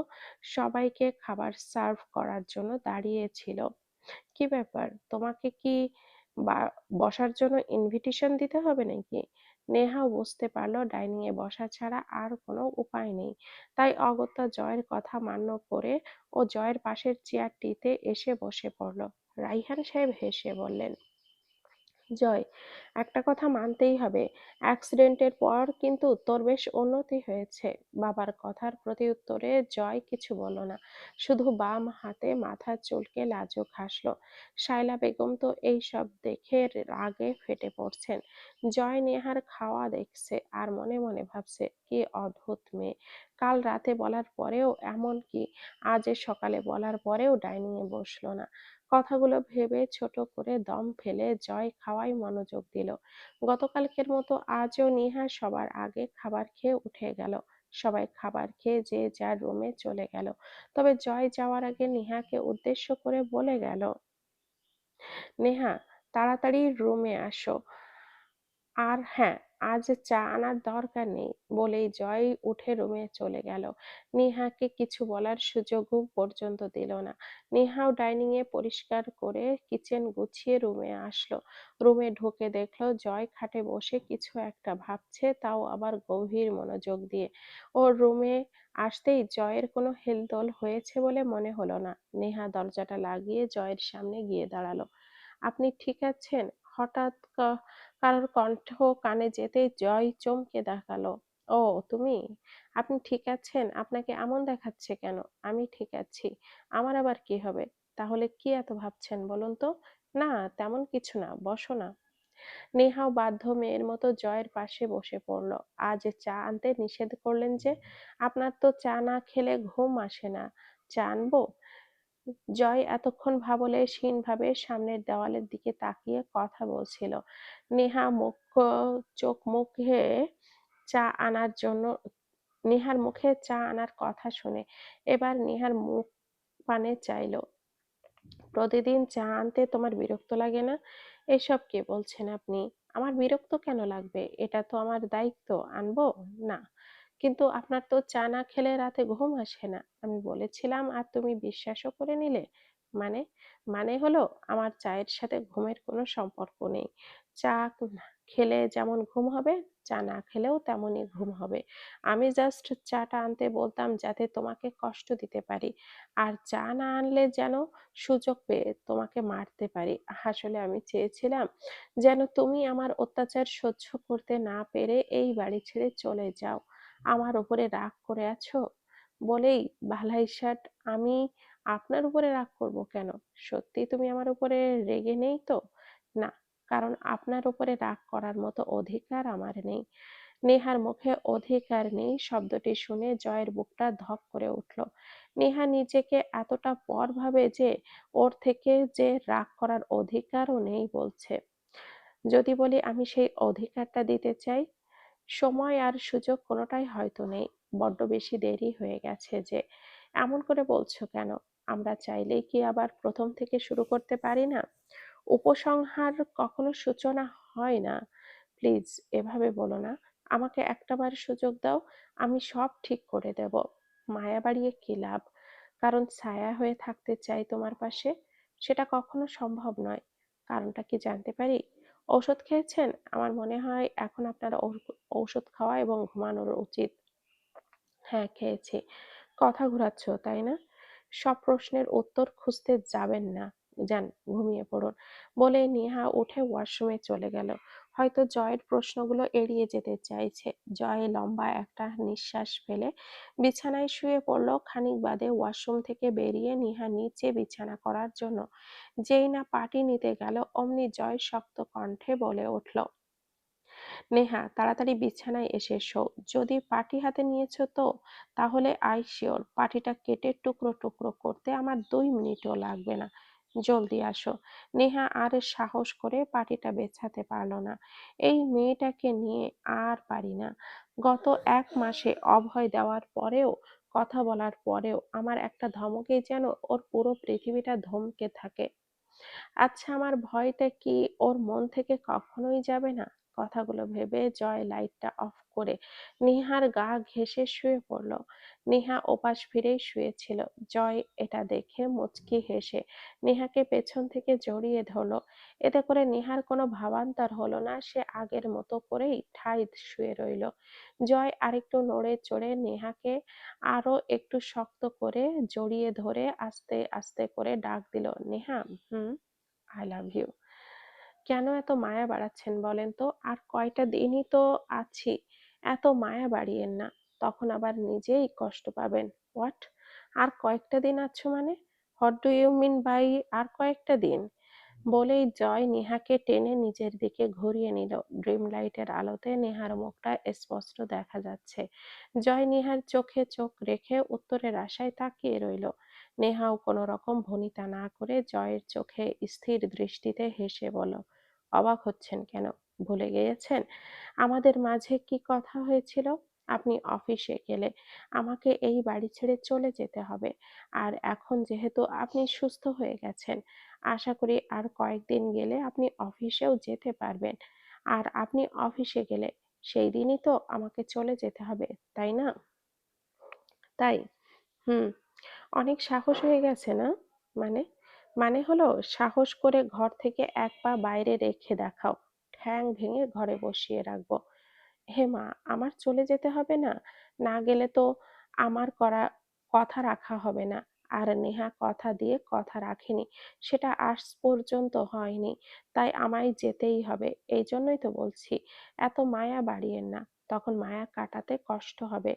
সবাইকে খাবার সার্ভ করার জন্য দাঁড়িয়েছিল। কি ব্যাপার, তোমাকে কি বা বসার জন্য ইনভিটেশন দিতে হবে নাকি? নেহাও বুঝতে পারলো ডাইনিং এ বসা ছাড়া আর কোনো উপায় নেই। তাই অগত্যা জয়ের কথা মান্য করে ও জয়ের পাশের চেয়ারটিতে এসে বসে পড়ল। রাইহান সাহেব হেসে বললেন, জয়, একটা কথা মানতেই হবে, অ্যাক্সিডেন্টের পর কিন্তু তোর বেশ উন্নতি হয়েছে। বাবার কথার প্রতিউত্তরে জয় কিছু বলল না, শুধু বাম হাতে মাথা চুলকে লাজুক হাসল। শায়লা বেগম তো এই সব দেখে রাগে ফেটে পড়ছেন। জয় নেহার খাওয়া দেখছে আর মনে মনে ভাবছে, কি অদ্ভুত মেয়ে, কাল রাতে বলার পরেও, এমনকি আজ সকালে বলার পরেও ডাইনিং এ বসলো না। কথাগুলো ভেবে ছোট করে দম ফেলে জয় খাওয়ায় মনোযোগ দিল। গতকালকের মতো আজও নিহা সবার আগে খাবার খেয়ে উঠে গেল। সবাই খাবার খেয়ে যে যার রুমে চলে গেল। তবে জয় যাওয়ার আগে নিহাকে উদ্দেশ্য করে বলে গেল, নেহা, তাড়াতাড়ি রুমে আসো। আর হ্যাঁ, আজ চা আনার দরকার নেই। বলেই জয় উঠে রুমে চলে গেল। নেহাকে কিছু বলার সুযোগও পর্যন্ত দিল না। নেহাও ডাইনিং এ পরিষ্কার করে কিচেন গুছিয়ে রুমে আসলো। রুমে ঢুকে দেখলো জয় খাটে বসে কিছু একটা ভাবছে, তাও আবার গভীর মনোযোগ দিয়ে। ওর রুমে আসতেই জয়ের কোনো হেলদোল হয়েছে বলে মনে হলো না। নেহা দরজাটা লাগিয়ে জয়ের সামনে গিয়ে দাঁড়ালো। আপনি ঠিক আছেন? হঠাৎ কারোর কণ্ঠ কানে যেতেই জয় চমকে দাঁড়ালো। ও তুমি? আপনি ঠিক আছেন? আপনাকে এমন দেখাচ্ছে কেন? আমি ঠিক আছি। আমার আবার কি হবে? তাহলে কি এত ভাবছেন বলুন তো? না, তেমন কিছু না। বসো না। নেহাও বাধ্য মেয়ের মতো জয়ের পাশে বসে পড়ল। আজ চা আনতে নিষেধ করলেন যে? আপনার তো চা না খেলে ঘুম আসে না। চা আনবো? জয় এতক্ষণ ভাবলেশহীনভাবে সামনের দেওয়ালের দিকে তাকিয়ে কথা বলছিল। নেহা চোখ মুখে চা আনার জন্য নেহার মুখে চা আনার কথা শুনে এবার নেহার মুখ পানে চাইল। প্রতিদিন চা আনতে তোমার বিরক্ত লাগে না? এসব কি বলছেন আপনি? আমার বিরক্ত কেন লাগবে? এটা তো আমার দায়িত্ব। আনবো? না। কিন্তু আপনার তো চা না খেলে রাতে ঘুম আসে না। আমি বলেছিলাম আর তুমি বিশ্বাসও করে নিলে? মানে? মানে হলো আমার চায়ের সাথে ঘুমের কোনো সম্পর্ক নেই। চা খেলে যেমন ঘুম হবে, চা না খেলেও তেমনই ঘুম হবে। আমি জাস্ট চাটা আনতে বলতাম যাতে তোমাকে কষ্ট দিতে পারি। আর চা না আনলে যেন সুযোগ পেয়ে তোমাকে মারতে পারি। আসলে আমি চেয়েছিলাম যেন তুমি আমার অত্যাচার সহ্য করতে না পেরে এই বাড়ি ছেড়ে চলে যাও। আমার উপরে রাগ করে আছো বলেই ভালাইসাট আমি আপনার উপরে রাগ করব কেন? সত্যি তুমি আমার উপরে রেগে নেই তো? না, কারণ আপনার উপরে রাগ করার মতো অধিকার আমার নেই। নেহার মুখে অধিকার নেই শব্দটি শুনে জয়ের বুকটা ধক করে উঠল। নেহা নিজেকে এতটা পর ভাবে যে ওর থেকে যে রাগ করার অধিকারও নেই বলছে। যদি বলি আমি সেই অধিকারটা দিতে চাই, সময় আর সুযোগ কোনোটাই হয়তো নেই। বড্ড বেশি দেরি হয়ে গেছে যে। এমন করে বলছো কেন? আমরা চাইলেই কি আবার প্রথম থেকে শুরু করতে পারি না? উপসংহার কখনো সূচনা হয় না। প্লিজ এভাবে বলো না। আমাকে একটাবার সুযোগ দাও, আমি সব ঠিক করে দেব। মায়া বাড়িয়ে কি লাভ? কারণ ছায়া হয়ে থাকতে চাই তোমার পাশে। সেটা কখনো সম্ভব নয়। কারণটা কি জানতে পারি? ঔষধ খেয়েছেন? আমার মনে হয় এখন আপনার ঔষধ খাওয়া এবং ঘুমানোর উচিত। হ্যাঁ, খেয়েছি। কথা ঘুরাচ্ছ, তাই না? সব প্রশ্নের উত্তর খুঁজতে যাবেন না। যান, ঘুমিয়ে পড়ুন। বলে নেহা উঠে ওয়াশরুমে চলে গেল। হয়তো জয়ের প্রশ্নগুলো এড়িয়ে যেতে চাইছে। জয় লম্বা একটা নিঃশ্বাস ফেলে বিছানায় শুয়ে পড়ল। খানিক বাদে ওয়াশরুম থেকে বেরিয়ে নেহা নিচে বিছানা করার জন্য যেই না পাটি নিতে গেল অমনি জয় শক্ত কণ্ঠে বলে উঠল, নেহা, তাড়াতাড়ি বিছানায় এসে শোও। যদি পাটি হাতে নিয়েছো তো তাহলে আই শিওর পাটিটা কেটে টুকরো টুকরো করতে আমার 2 মিনিটও লাগবে না। জলদি আসো। নেহা আর সাহস করে পাটিটা বেছাতে পারল না। এই মেয়েটাকে নিয়ে আর পারি না। গত 1 মাসে অভয় দেওয়ার পরেও, কথা বলার পরেও আমার একটা ধমকেই যেন ওর পুরো পৃথিবীটা ধমকে থাকে। আচ্ছা, আমার ভয়টা কি ওর মন থেকে কখনোই যাবে না? কথাগুলো ভেবে জয় লাইটটা অফ করে নেহার গা ঘেঁষে শুয়ে পড়ল। নেহা ওপাশ ফিরেই শুয়েছিল। জয় এটা দেখে মুচকি হেসে নেহাকে পেছন থেকে জড়িয়ে ধরল। এতে করে নেহার কোনো ভাবান্তর হলো না, সে আগের মতো করেই ঠায় শুয়ে রইল। জয় আরেকটু নড়ে চড়ে নেহাকে আরো একটু শক্ত করে জড়িয়ে ধরে আস্তে আস্তে করে ডাক দিল, নেহা। হুম, আই লাভ ইউ। কেন এত মায়া বাড়াচ্ছেন বলেন তো? আর কয়টা দিনই তো আছি। এত মায়া বাড়িয়েন না। তখন আবার নিজেই কষ্ট পাবেন। হোয়াট? আর কয়েকটা দিন আছো মানে? What do you mean by আর কয়েকটা দিন? বলেই জয় নেহাকে টেনে নিজের দিকে ঘুরিয়ে নিল। ড্রিম লাইটের আলোতে নেহার মুখটা স্পষ্ট দেখা যাচ্ছে। জয় নেহার চোখে চোখ রেখে উত্তরের আশায় তাকিয়ে রইল। নেহাও কোনো রকম ভনিতা না করে জয়ের চোখে স্থির দৃষ্টিতে হেসে বলল, অবাক হচ্ছেন কেন? ভুলে গিয়েছেন আমাদের মাঝে কি কথা হয়েছিল? আপনি অফিসে গেলে আমাকে এই বাড়ি ছেড়ে চলে যেতে হবে। আর এখন যেহেতু আপনি সুস্থ হয়ে গেছেন, আশা করি আর কয়েকদিন গেলে আপনি অফিসেও যেতে পারবেন। আর আপনি অফিসে গেলে সেই দিনই তো আমাকে চলে যেতে হবে, তাই না? তাই? হুম। অনেক সাহস হয়ে গেছে না? মানে? মানে হলো সাহস করে ঘর থেকে 1 পা বাইরে রেখে দেখাও। ঠ্যাং ভেঙে ঘরে বসিয়ে রাখবো। হে মা, আমার চলে যেতে হবে না? না গেলে তো আমার করা কথা রাখা হবে না। আর নেহা কথা দিয়ে কথা রাখেনি। সেটা আজ পর্যন্ত হয়নি। তাই আমায় যেতেই হবে। এই জন্যই তো বলছি, এত মায়া বাড়িয়েন না। তখন মায়া কাটাতে কষ্ট হবে।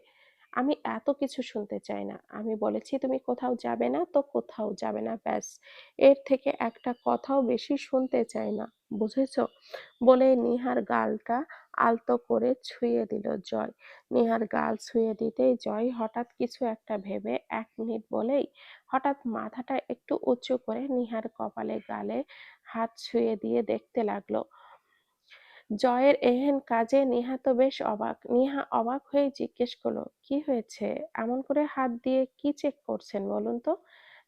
আমি এত কিছু শুনতে চাই না। আমি বলেছি তুমি কোথাও যাবে না তো কোথাও যাবে না, ব্যাস। এর থেকে একটা কথাও বেশি শুনতে চাই না। বুঝেছো? বলে নিহার গালটা আলতো করে ছুঁয়ে দিল জয়। নিহার গাল ছুঁয়ে দিতেই জয় হঠাৎ কিছু একটা ভেবে ১ মিনিট বলেই হঠাৎ মাথাটা একটু উঁচু করে নিহার কপালে গালে হাত ছুঁয়ে দিয়ে দেখতে লাগলো। জয়ের এহেন কাজে নিহা অবাক হয়ে জিজ্ঞেস করলো, কি হয়েছে? এমন করে হাত দিয়ে কি চেক করছেন বলুন তো?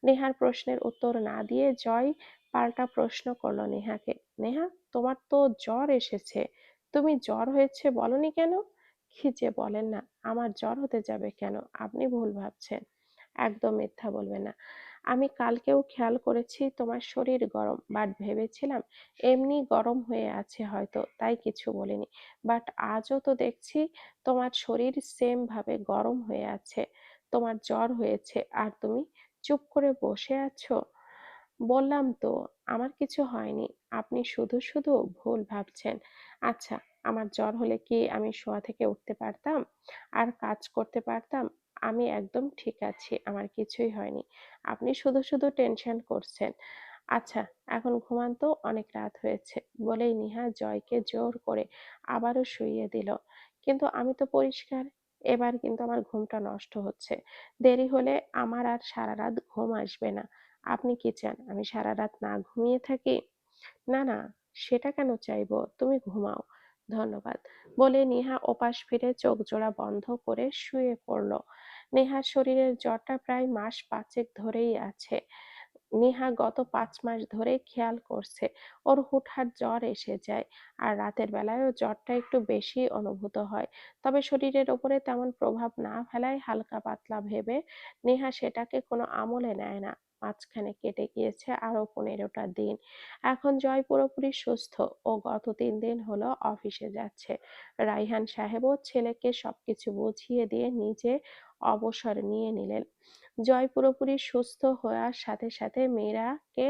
নেহার প্রশ্নের উত্তর না দিয়ে জয় পাল্টা প্রশ্ন করলো নেহাকে। নেহা, তোমার তো জ্বর এসেছে, তুমি জ্বর হয়েছে বলনি কেন? কি যে বলেন না, আমার জ্বর হতে যাবে কেন? আপনি ভুল ভাবছেন। একদম মিথ্যা বলবে না। আমি কালকেও খেয়াল করেছি তোমার শরীর গরম, বাট ভেবেছিলাম এমনি গরম হয়ে আছে হয়তো, তাই কিছু বলিনি। বাট আজও তো দেখছি তোমার শরীর সেম ভাবে গরম হয়ে আছে। তোমার জ্বর হয়েছে আর তুমি চুপ করে বসে আছো। বললাম তো আমার কিছু হয়নি, আপনি শুধু শুধু ভুল ভাবছেন। আচ্ছা, আমার জ্বর হলে কি আমি শোয়া থেকে উঠতে পারতাম আর কাজ করতে পারতাম? আমি একদম ঠিক আছি, আমার কিছুই হয়নি। আপনি শুধু শুধু টেনশন করছেন। আচ্ছা, এখন ঘুমান তো, অনেক রাত হয়েছে। বলেই নিহা জয়কে জোর করে আবারও শুইয়ে দিল। কিন্তু আমি তো পরিষ্কার, এবার কিন্তু আমার ঘুমটা নষ্ট হচ্ছে। দেরি হলে আমার আর সারা রাত ঘুম আসবে না। আপনি কি চান আমি সারা রাত না ঘুমিয়ে থাকি? না না, সেটা কেন চাইবো, তুমি ঘুমাও। ধন্যবাদ। বলে নেহা ওপাশ ফিরে চোখ জোড়া বন্ধ করে শুয়ে পড়ল। নেহার শরীরের জ্বরটা প্রায় মাস ৫ ধরেই আছে। নেহা গত ৫ মাস ধরে খেয়াল করছে ওর হুটহাট জ্বর এসে যায়, আর রাতের বেলায়ও জ্বরটা একটু বেশি অনুভূত হয়। তবে শরীরের ওপরে তেমন প্রভাব না ফেলায় হালকা পাতলা ভেবে নেহা সেটাকে কোনো আমলে নেয় না। মাঝখানে কেটে গিয়েছে আরো ১৫টা দিন। এখন জয় পুরোপুরি সুস্থ। ও গত ৩ দিন হলো অফিসে যাচ্ছে। রাইহান সাহেবও ছেলেকে সবকিছু বুঝিয়ে দিয়ে নিজে অবসর নিয়ে নিলেন। জয় পুরোপুরি সুস্থ হওয়ার সাথে সাথে মীরাকে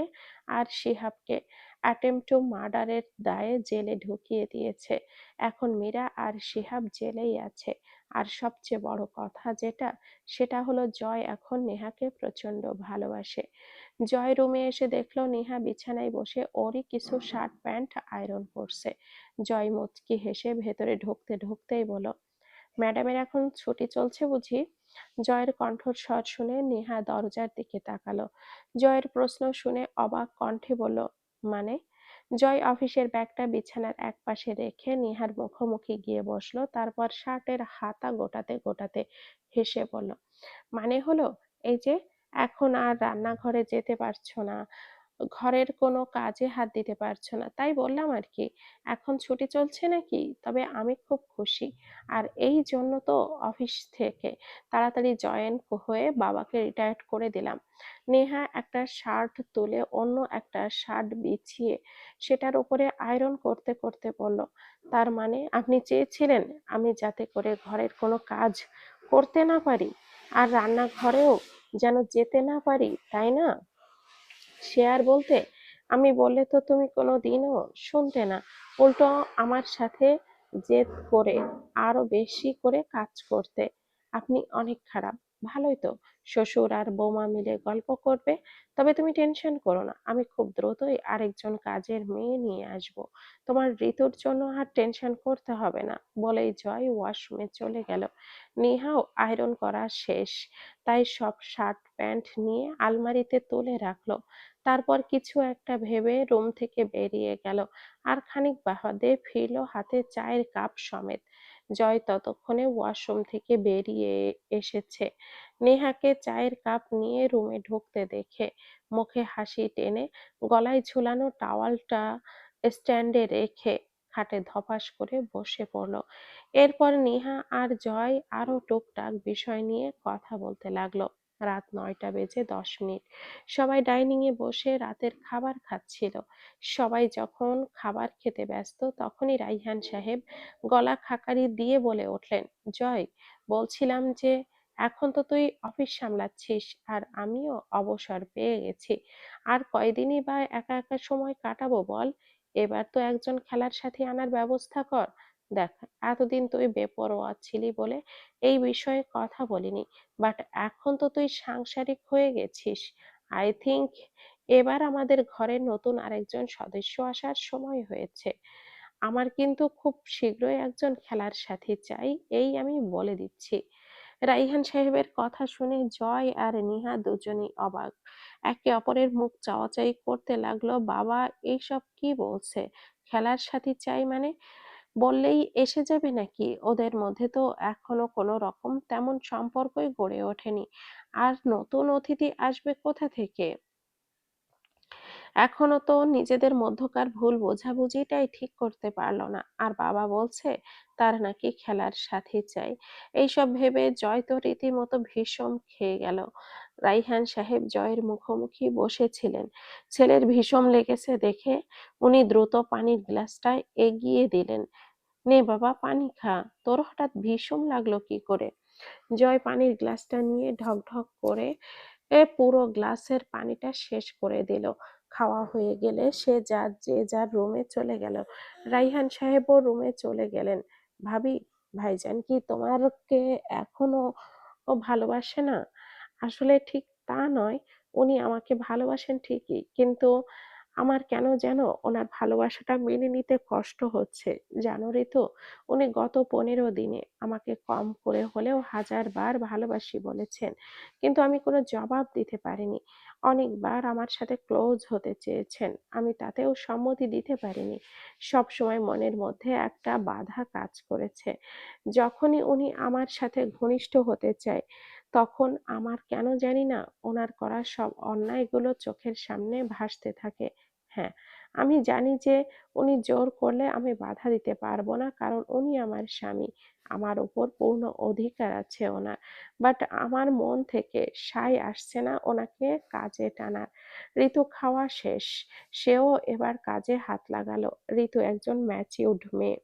আর শিহাবকে অ্যাটেম্পট টু মার্ডারের দায়ে জেলে ঢুকিয়ে দিয়েছে। এখন মীরা আর শিহাব জেলেই আছে। আর সবচেয়ে বড় কথা যেটা, সেটা হলো জয় এখন নেহাকে প্রচন্ড ভালোবাসে। জয় রুমে এসে দেখলো নেহা বিছানায় বসে ওরই কিছু শার্ট প্যান্ট আয়রন করছে। জয় মুচকি হেসে ভেতরে ঢুকতে ঢুকতেই বলল, ম্যাডামের এখন ছুটি চলছে বুঝি? জয়ের কণ্ঠস্বর শুনে নেহা দরজার দিকে তাকালো। জয়ের প্রশ্ন শুনে অবাক কণ্ঠে বলল, মানে? জয় অফিসের ব্যাগটা বিছানার একপাশে রেখে নেহার মুখোমুখি গিয়ে বসলো, তারপর শার্টের হাতা গোটাতে গোটাতে হেসে বলল, মানে হলো এই যে, এখন আর রান্নাঘরে যেতে পারছো না, ঘরের কোনো কাজে হাত দিতে পারছো না, তাই বললাম আর কি। এখন ছুটি চলছে নাকি? তবে আমি খুব খুশি। আর এই জন্য তো অফিস থেকে তাড়াতাড়ি জয়েন হয়ে বাবাকে রিটায়ার্ড করে দিলাম। নেহা একটা শার্ট তুলে অন্য একটা শার্ট বিছিয়ে সেটার উপরে আয়রন করতে করতে বলল, তার মানে আপনি চেয়েছিলেন আমি যাতে করে ঘরের কোনো কাজ করতে না পারি আর রান্নাঘরেও যেন যেতে না পারি, তাই না? সে আর বলতে, আমি বললে তো তুমি কোনো দিনও শুনতে না, উল্টো আমার সাথে জেদ করে আরো বেশি করে কাজ করতে। আপনি অনেক খারাপ। ভালোই তো, শ্বশুর আর বৌমা মিলে গল্প করবে। তবে তুমি টেনশন করো না, আমি খুব দ্রুতই আরেকজন কাজের মেয়ে নিয়ে আসব। তোমার ঋতুর জন্য আর টেনশন করতে হবে না। বলেই জয় ওয়াশরুমে চলে গেল। নেহাও আয়রন করা শেষ, তাই সব শার্ট প্যান্ট নিয়ে আলমারিতে তুলে রাখলো। তারপর কিছু একটা ভেবে রুম থেকে বেরিয়ে গেল। আর খানিক বাদে ফিরল হাতে চায়ের কাপ সমেত। জয় ততক্ষণে ওয়াশরুম থেকে বেরিয়ে এসেছে। নেহাকে চায়ের কাপ নিয়ে রুমে ঢুকতে দেখে মুখে হাসি টেনে গলায় ঝুলানো টাওয়ালটা স্ট্যান্ডে রেখে খাটে ধপাস করে বসে পড়ল। এরপর নেহা আর জয় আরো টুকটাক বিষয় নিয়ে কথা বলতে লাগলো। রাত ৯টা বেজে ১০ মিনিট। সবাই ডাইনিং এ বসে রাতের খাবার খাচ্ছিল। সবাই যখন খাবার খেতে ব্যস্ত তখনই রাইহান সাহেব গলা খাকারি দিয়ে বলে উঠলেন, জয়, বলছিলাম যে এখন তো তুই অফিস সামলাচ্ছিস আর আমিও অবসর পেয়ে গেছি। আর কয়দিনই বা একা একা সময় কাটাবো বল? এবার তো একজন খেলার সাথে আনার ব্যবস্থা কর। দেখ, এতদিন তুই বেপরোয়া ছিলি বলে এই বিষয়ে কথা বলিনি। বাট এখন তো তুই সাংসারিক হয়ে গেছিস। আই থিংক এবার আমাদের ঘরে নতুন আরেকজন সদস্য আসার সময় হয়েছে। আমার কিন্তু খুব শীঘ্রই একজন খেলার সাথী চাই, এই আমি বলে দিচ্ছি। রাইহান সাহেবের কথা শুনে জয় আর নিহা দুজনেই অবাক। একে অপরের মুখ চাওয়াচাই করতে লাগলো। বাবা এইসব কি বলছে? খেলার সাথী চাই মানে? বললেই এসে যাবে নাকি? ওদের মধ্যে তো এখনো কোনো রকম তেমন সম্পর্কই গড়ে ওঠেনি। আর নতুন অতিথি আসবে কোথা থেকে? এখনো তো নিজেদের মধ্যকার ভুল বোঝাবুঝিটাই ঠিক করতে পারল না, আর বাবা বলছে তার নাকি খেলার সাথী চাই। এইসব ভেবে জয় তো রীতিমতো ভীষণ খেয়ে গেল। রাইহান সাহেব জয়ের মুখোমুখি বসেছিলেন। ছেলের ভীষণ লেগেছে দেখে উনি দ্রুত পানির গ্লাসটা এগিয়ে দিলেন। নে বাবা, পানি খা। তোর হঠাৎ ভীষণ লাগলো কি করে? জয় পানির গ্লাসটা নিয়ে ঢক ঢক করে পুরো গ্লাসের পানিটা শেষ করে দিল। খাওয়া হয়ে গেলে সে যে যার রুমে চলে গেল। রাইহান সাহেবও রুমে চলে গেলেন। ভাবি, ভাইজান কি তোমারকে এখনো ভালোবাসে না? আসলে ঠিক তা নয়। উনি আমাকে ভালোবাসেন ঠিকই, কিন্তু আমার কেন যেন ওনার ভালোবাসাটা মেনে নিতে কষ্ট হচ্ছে। জানো ঋতু, উনি গত 15 দিনে আমাকে কম করে হলেও 1000 বার ভালোবাসি বলেছেন। কিন্তু আমি কোনো জবাব দিতে পারিনি। অনেকবার আমার সাথে ক্লোজ হতে চেয়েছেন। আমি তাতেও সম্মতি দিতে পারিনি। সবসময় মনের মধ্যে একটা বাধা কাজ করেছে। যখনই উনি আমার সাথে ঘনিষ্ঠ হতে চায়, তখন আমার কেন জানি না ওনার করা সব অন্যায়গুলো চোখের সামনে ভাসতে থাকে। হ্যাঁ, আমি জানি যে উনি জোর করলে আমি বাধা দিতে পারবো না, কারণ উনি আমার স্বামী। আমার উপর পূর্ণ অধিকার আছে ওনার। বাট আমার মন থেকে সায় আসছে না ওনাকে কাজে টানার। ঋতু খাওয়া শেষ। সেও এবার কাজে হাত লাগালো। ঋতু একজন ম্যাচিউরড মেয়ে,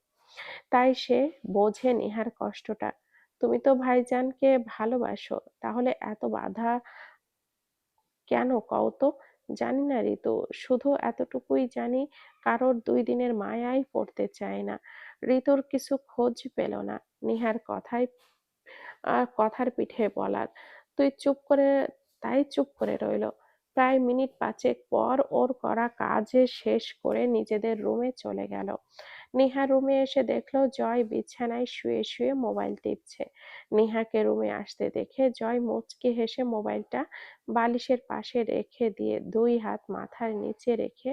তাই সে বোঝে নেহার কষ্টটা। তুমি তো ভাইজানকে ভালোবাসো, তাহলে এত বাধা কেন কও তো? জানি না ঋতু, শুধু এতটুকুই জানি কারোর 2 দিনের মায়ায় পড়তে চায় না। ঋতুর কিছু খোঁজ পেল না। নিহার কথার পিঠে বলার। তুই চুপ করে তাই চুপ করে রইল। প্রায় মিনিট 5 পর ওর করা কাজ শেষ করে নিজেদের রুমে চলে গেল। নেহা রুমে এসে দেখলো জয় বিছানায় শুয়ে শুয়ে মোবাইল টিপছে। নেহাকে রুমে আসতে দেখে জয় মুচকি হেসে মোবাইলটা বালিশের পাশে রেখে দিয়ে 2 হাত মাথার নিচে রেখে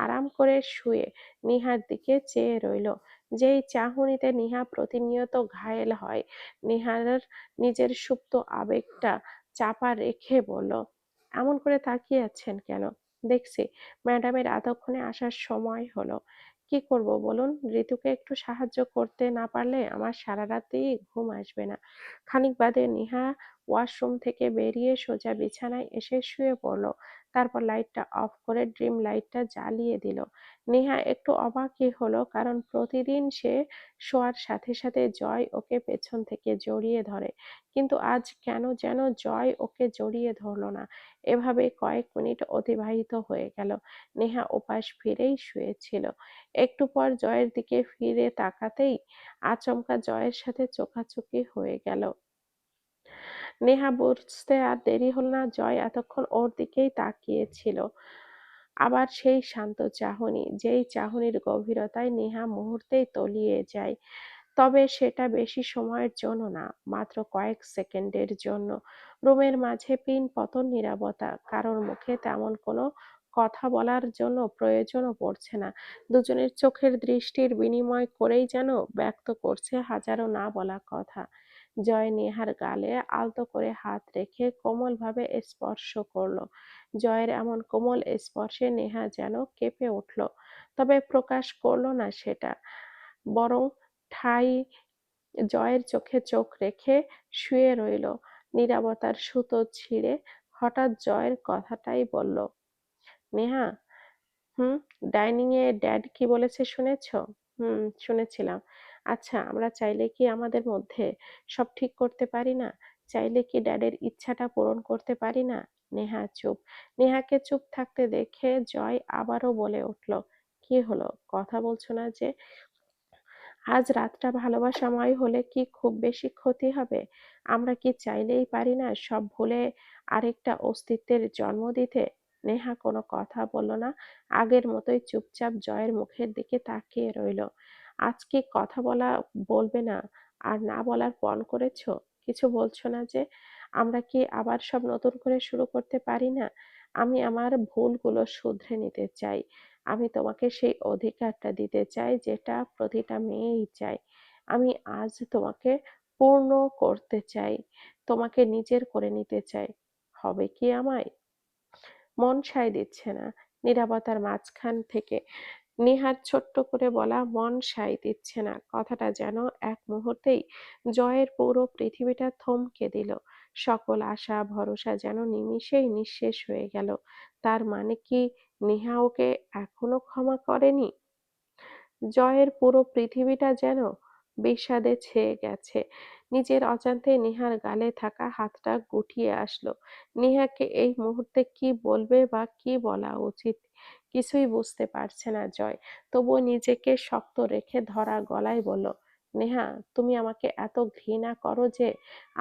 আরাম করে শুয়ে নিহার দিকে চেয়ে রইল। যেই চাহনিতে নিহা প্রতিনিয়ত ঘায়েল হয়। নিহার নিজের সুপ্ত আবেগটা চাপা রেখে বলল, এমন করে তাকিয়ে আছেন কেন? দেখছি ম্যাডামের এতক্ষণে আসার সময় হলো। কি করব বলুন? ঋতুকে একটু সাহায্য করতে না পারলে আমার সারা রাতেই ঘুম আসবে না। খানিক বাদে নিহা ওয়াশরুম থেকে বেরিয়ে সোজা বিছানায় এসে শুয়ে পড়ল। তারপর লাইটটা অফ করে ড্রিম লাইটটা জ্বালিয়ে দিল। নেহা একটু অবাকই হলো, কারণ প্রতিদিন সে শোয়ার সাথে সাথে জয় ওকে পেছন থেকে জড়িয়ে ধরে, কিন্তু আজ কেন যেন জয় ওকে জড়িয়ে ধরল না। এভাবে কয়েক মিনিট অতিবাহিত হয়ে গেল। নেহা ওপাশ ফিরেই শুয়েছিল। একটু পর জয়ের দিকে ফিরে তাকাতেই আচমকা জয়ের সাথে চোখাচোখি হয়ে গেল। নেহা বুঝতে আর দেরি হল না, জয় এতক্ষণ ওর দিকেই তাকিয়েছিল। আবার সেই শান্ত চাহনি, যেই চাহনির গভীরতায় নেহা মুহূর্তেই তলিয়ে যায়। তবে সেটা বেশি সময়ের জন্য না, মাত্র কয়েক সেকেন্ডের জন্য। রুমের মাঝে পিনপতন নীরবতা। কারোর মুখে তেমন কোনো কথা বলার জন্য প্রয়োজনও পড়ছে না। দুজনের চোখের দৃষ্টির বিনিময় করেই যেন ব্যক্ত করছে হাজারো না বলা কথা। জয় নেহার গালে আলতো করে হাত রেখে কোমলভাবে স্পর্শ করল। জয়ের এমন কোমল স্পর্শে নেহা যেন কেঁপে উঠল, তবে প্রকাশ করল না সেটা। বরং ঠাই জয়ের চোখে চোখ রেখে শুয়ে রইল। নীরবতার সুতো ছিঁড়ে হঠাৎ জয়ের কথাটাই বলল, নেহা, হুম, ডাইনিং এ ড্যাড কি বলেছে শুনেছো? হুম, শুনেছিলাম। আচ্ছা, আমরা চাইলে কি আমাদের মধ্যে সব ঠিক করতে পারি না? চাইলে কি ড্যাডের ইচ্ছাটা পূরণ করতে পারি না? নেহা চুপ। নেহাকে চুপ থাকতে দেখে জয় আবারও বলে উঠল, কি হলো, কথা বলছো না যে? আজ রাতটা ভালোবাসাময় হলে কি খুব বেশি ক্ষতি হবে? আমরা কি চাইলেই পারি না সব ভুলে আরেকটা অস্তিত্বের জন্ম দিতে? নেহা কোনো কথা বলল না। আগের মতোই চুপচাপ জয়ের মুখের দিকে তাকিয়ে রইল। আজ কি কথা বলবে না আর না বলার পণ করেছো? কিছু বলছো না যে? আমরা কি আবার সব নতুন করে শুরু করতে পারি না? আমি আমার ভুলগুলো শুধরে নিতে চাই। আমি তোমাকে সেই অধিকারটা দিতে চাই যেটা প্রতিটা মেয়েই চায়। আমি আজ তোমাকে পূর্ণ করতে চাই। তোমাকে নিজের করে নিতে চাই। হবে কি আমায়? মন সায় দিচ্ছে না। নীরবতার মাঝখান থেকে নেহার ছোট্ট করে বলা মন সায় দিচ্ছে না কথাটা যেন এক মুহূর্তেই জয়ের পুরো পৃথিবীটা থমকে দিল। সকল আশা ভরসা যেন নিমিষেই নিঃশেষ হয়ে গেল। তার মানে কি নেহা ওকে এখনো ক্ষমা করেনি? জয়ের পুরো পৃথিবীটা যেন বিষাদে ছেয়ে গেছে। নিজের অজান্তেই নেহার গালে থাকা হাতটা গুটিয়ে আসলো। নেহাকে এই মুহূর্তে কি বলবে বা কি বলা উচিত কিছুই বুঝতে পারছে না জয়। তবুও নিজেকে শক্ত রেখে ধরা গলায় বলল, নেহা, তুমি আমাকে এত ঘৃণা করো যে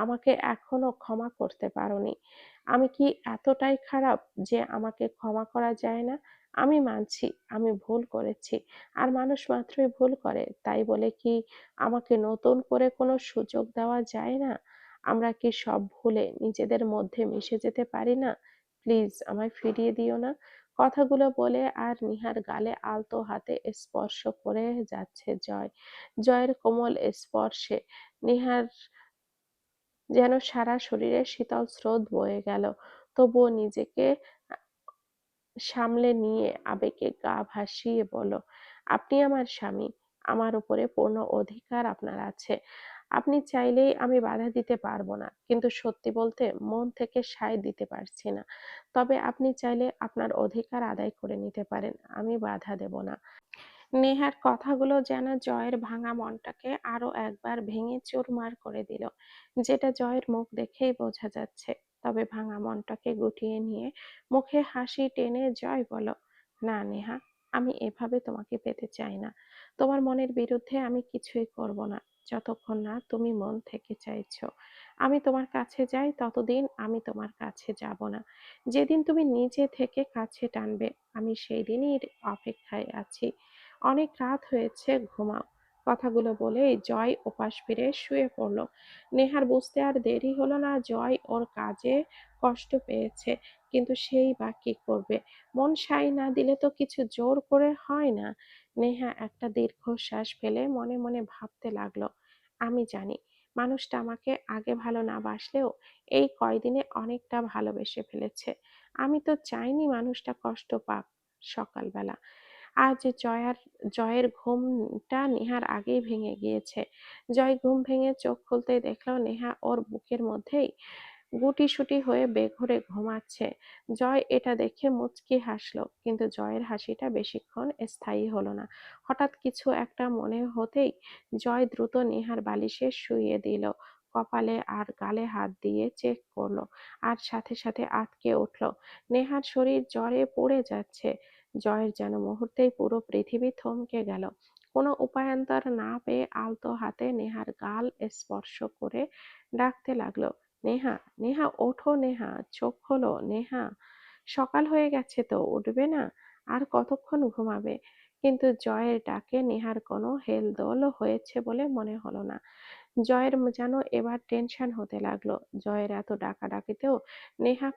আমাকে এখনো ক্ষমা করতে পারোনি? আমি কি এতটাই খারাপ যে আমাকে ক্ষমা করা যায় না? আমি মানছি আমি ভুল করেছি। আর মানুষ মাত্রই ভুল করে, তাই বলে কি আমাকে নতুন করে কোনো সুযোগ দেওয়া যায় না? আমরা কি সব ভুলে নিজেদের মধ্যে মিশে যেতে পারি না? প্লিজ আমায় ফিরিয়ে দিও না। কথাগুলো বলে আর নিহার গালে আলতো হাতে স্পর্শ করে যাচ্ছে জয়। জয়ের কোমল স্পর্শে নিহার যেন সারা শরীরে শীতল স্রোত বয়ে গেল। তবুও নিজেকে সামলে নিয়ে আবেগে গা ভাসিয়ে বলল, আপনি আমার স্বামী, আমার উপরে পূর্ণ অধিকার আপনার আছে। আপনি চাইলেই আমি বাধা দিতে পারবো না, কিন্তু সত্যি বলতে মন থেকে সায় দিতে পারছি না। তবে আপনি চাইলে আপনার অধিকার আদায় করে নিতে পারেন, আমি বাধা দেব না। নেহার কথাগুলো যেন জয়ের ভাঙা মনটাকে আরো একবার ভেঙে চুরমার করে দিল, যেটা জয়ের মুখ দেখেই বোঝা যাচ্ছে। তবে ভাঙা মনটাকে গুটিয়ে নিয়ে মুখে হাসি টেনে জয় বলল, না নেহা, আমি এভাবে তোমাকে পেতে চাই না। তোমার মনের বিরুদ্ধে আমি কিছুই করব না, যতক্ষণ না তুমি মন থেকে চাইছো আমি তোমার কাছে যাই, ততদিন আমি তোমার কাছে যাব না। যেদিন তুমি নিজে থেকে কাছে টানবে আমি সেই দিনই অপেক্ষায় আছি। অনেক রাত হয়েছে, ঘুমাও। কথাগুলো বলেই জয় ওপাশ ফিরে শুয়ে পড়ল। নেহার বুঝতে আর দেরি হলো না জয় ওর কাজে কষ্ট পেয়েছে, কিন্তু সেই বা কি করবে? মন সায় না দিলে তো কিছু জোর করে হয় না। নেহা একটা দীর্ঘশ্বাস ফেলে মনে মনে ভাবতে লাগলো, আমি জানি মানুষটা আমাকে আগে ভালো না বাসলেও এই কয়দিনে অনেকটা ভালোবেসে ফেলেছে। আমি তো চাইনি মানুষটা কষ্ট পাক। সকালবেলা আজ জয়ের ঘুমটা নেহার আগেই ভেঙে গিয়েছে। জয় ঘুম ভেঙে চোখ খুলতেই দেখল নেহা ওর বুকের মধ্যেই গুটিসুটি হয়ে বেঘোরে ঘুমাচ্ছে। জয় এটা দেখে মুচকি হাসলো, কিন্তু জয়ের হাসিটা বেশিক্ষণ স্থায়ী হলো না। হঠাৎ কিছু একটা মনে হতেই জয় দ্রুত নেহার বালিশে শুইয়ে দিল, কপালে আর গালে হাত দিয়ে চেক করলো, আর সাথে সাথে আঁতকে উঠল। নেহার শরীর জ্বরে পড়ে যাচ্ছে। জয়ের যেন মুহূর্তেই পুরো পৃথিবী থমকে গেল। কোনো উপায়ান্তর না পেয়ে আলতো হাতে নেহার গাল স্পর্শ করে ডাকতে লাগলো, নেহা, নেহা ওঠো, নেহা চোখ খোলো, নেহা সকাল হয়ে গেছে তো, উঠবে না? আর কতক্ষণ ঘুমাবে? কিন্তু জয়ের ডাকে নেহার কোনো হেলদোল হয়েছে বলে মনে হলো না। জয়ের যেন এবার টেনশন হতে লাগলো। জয়ের এত ডাকাডাকিতেও নেহা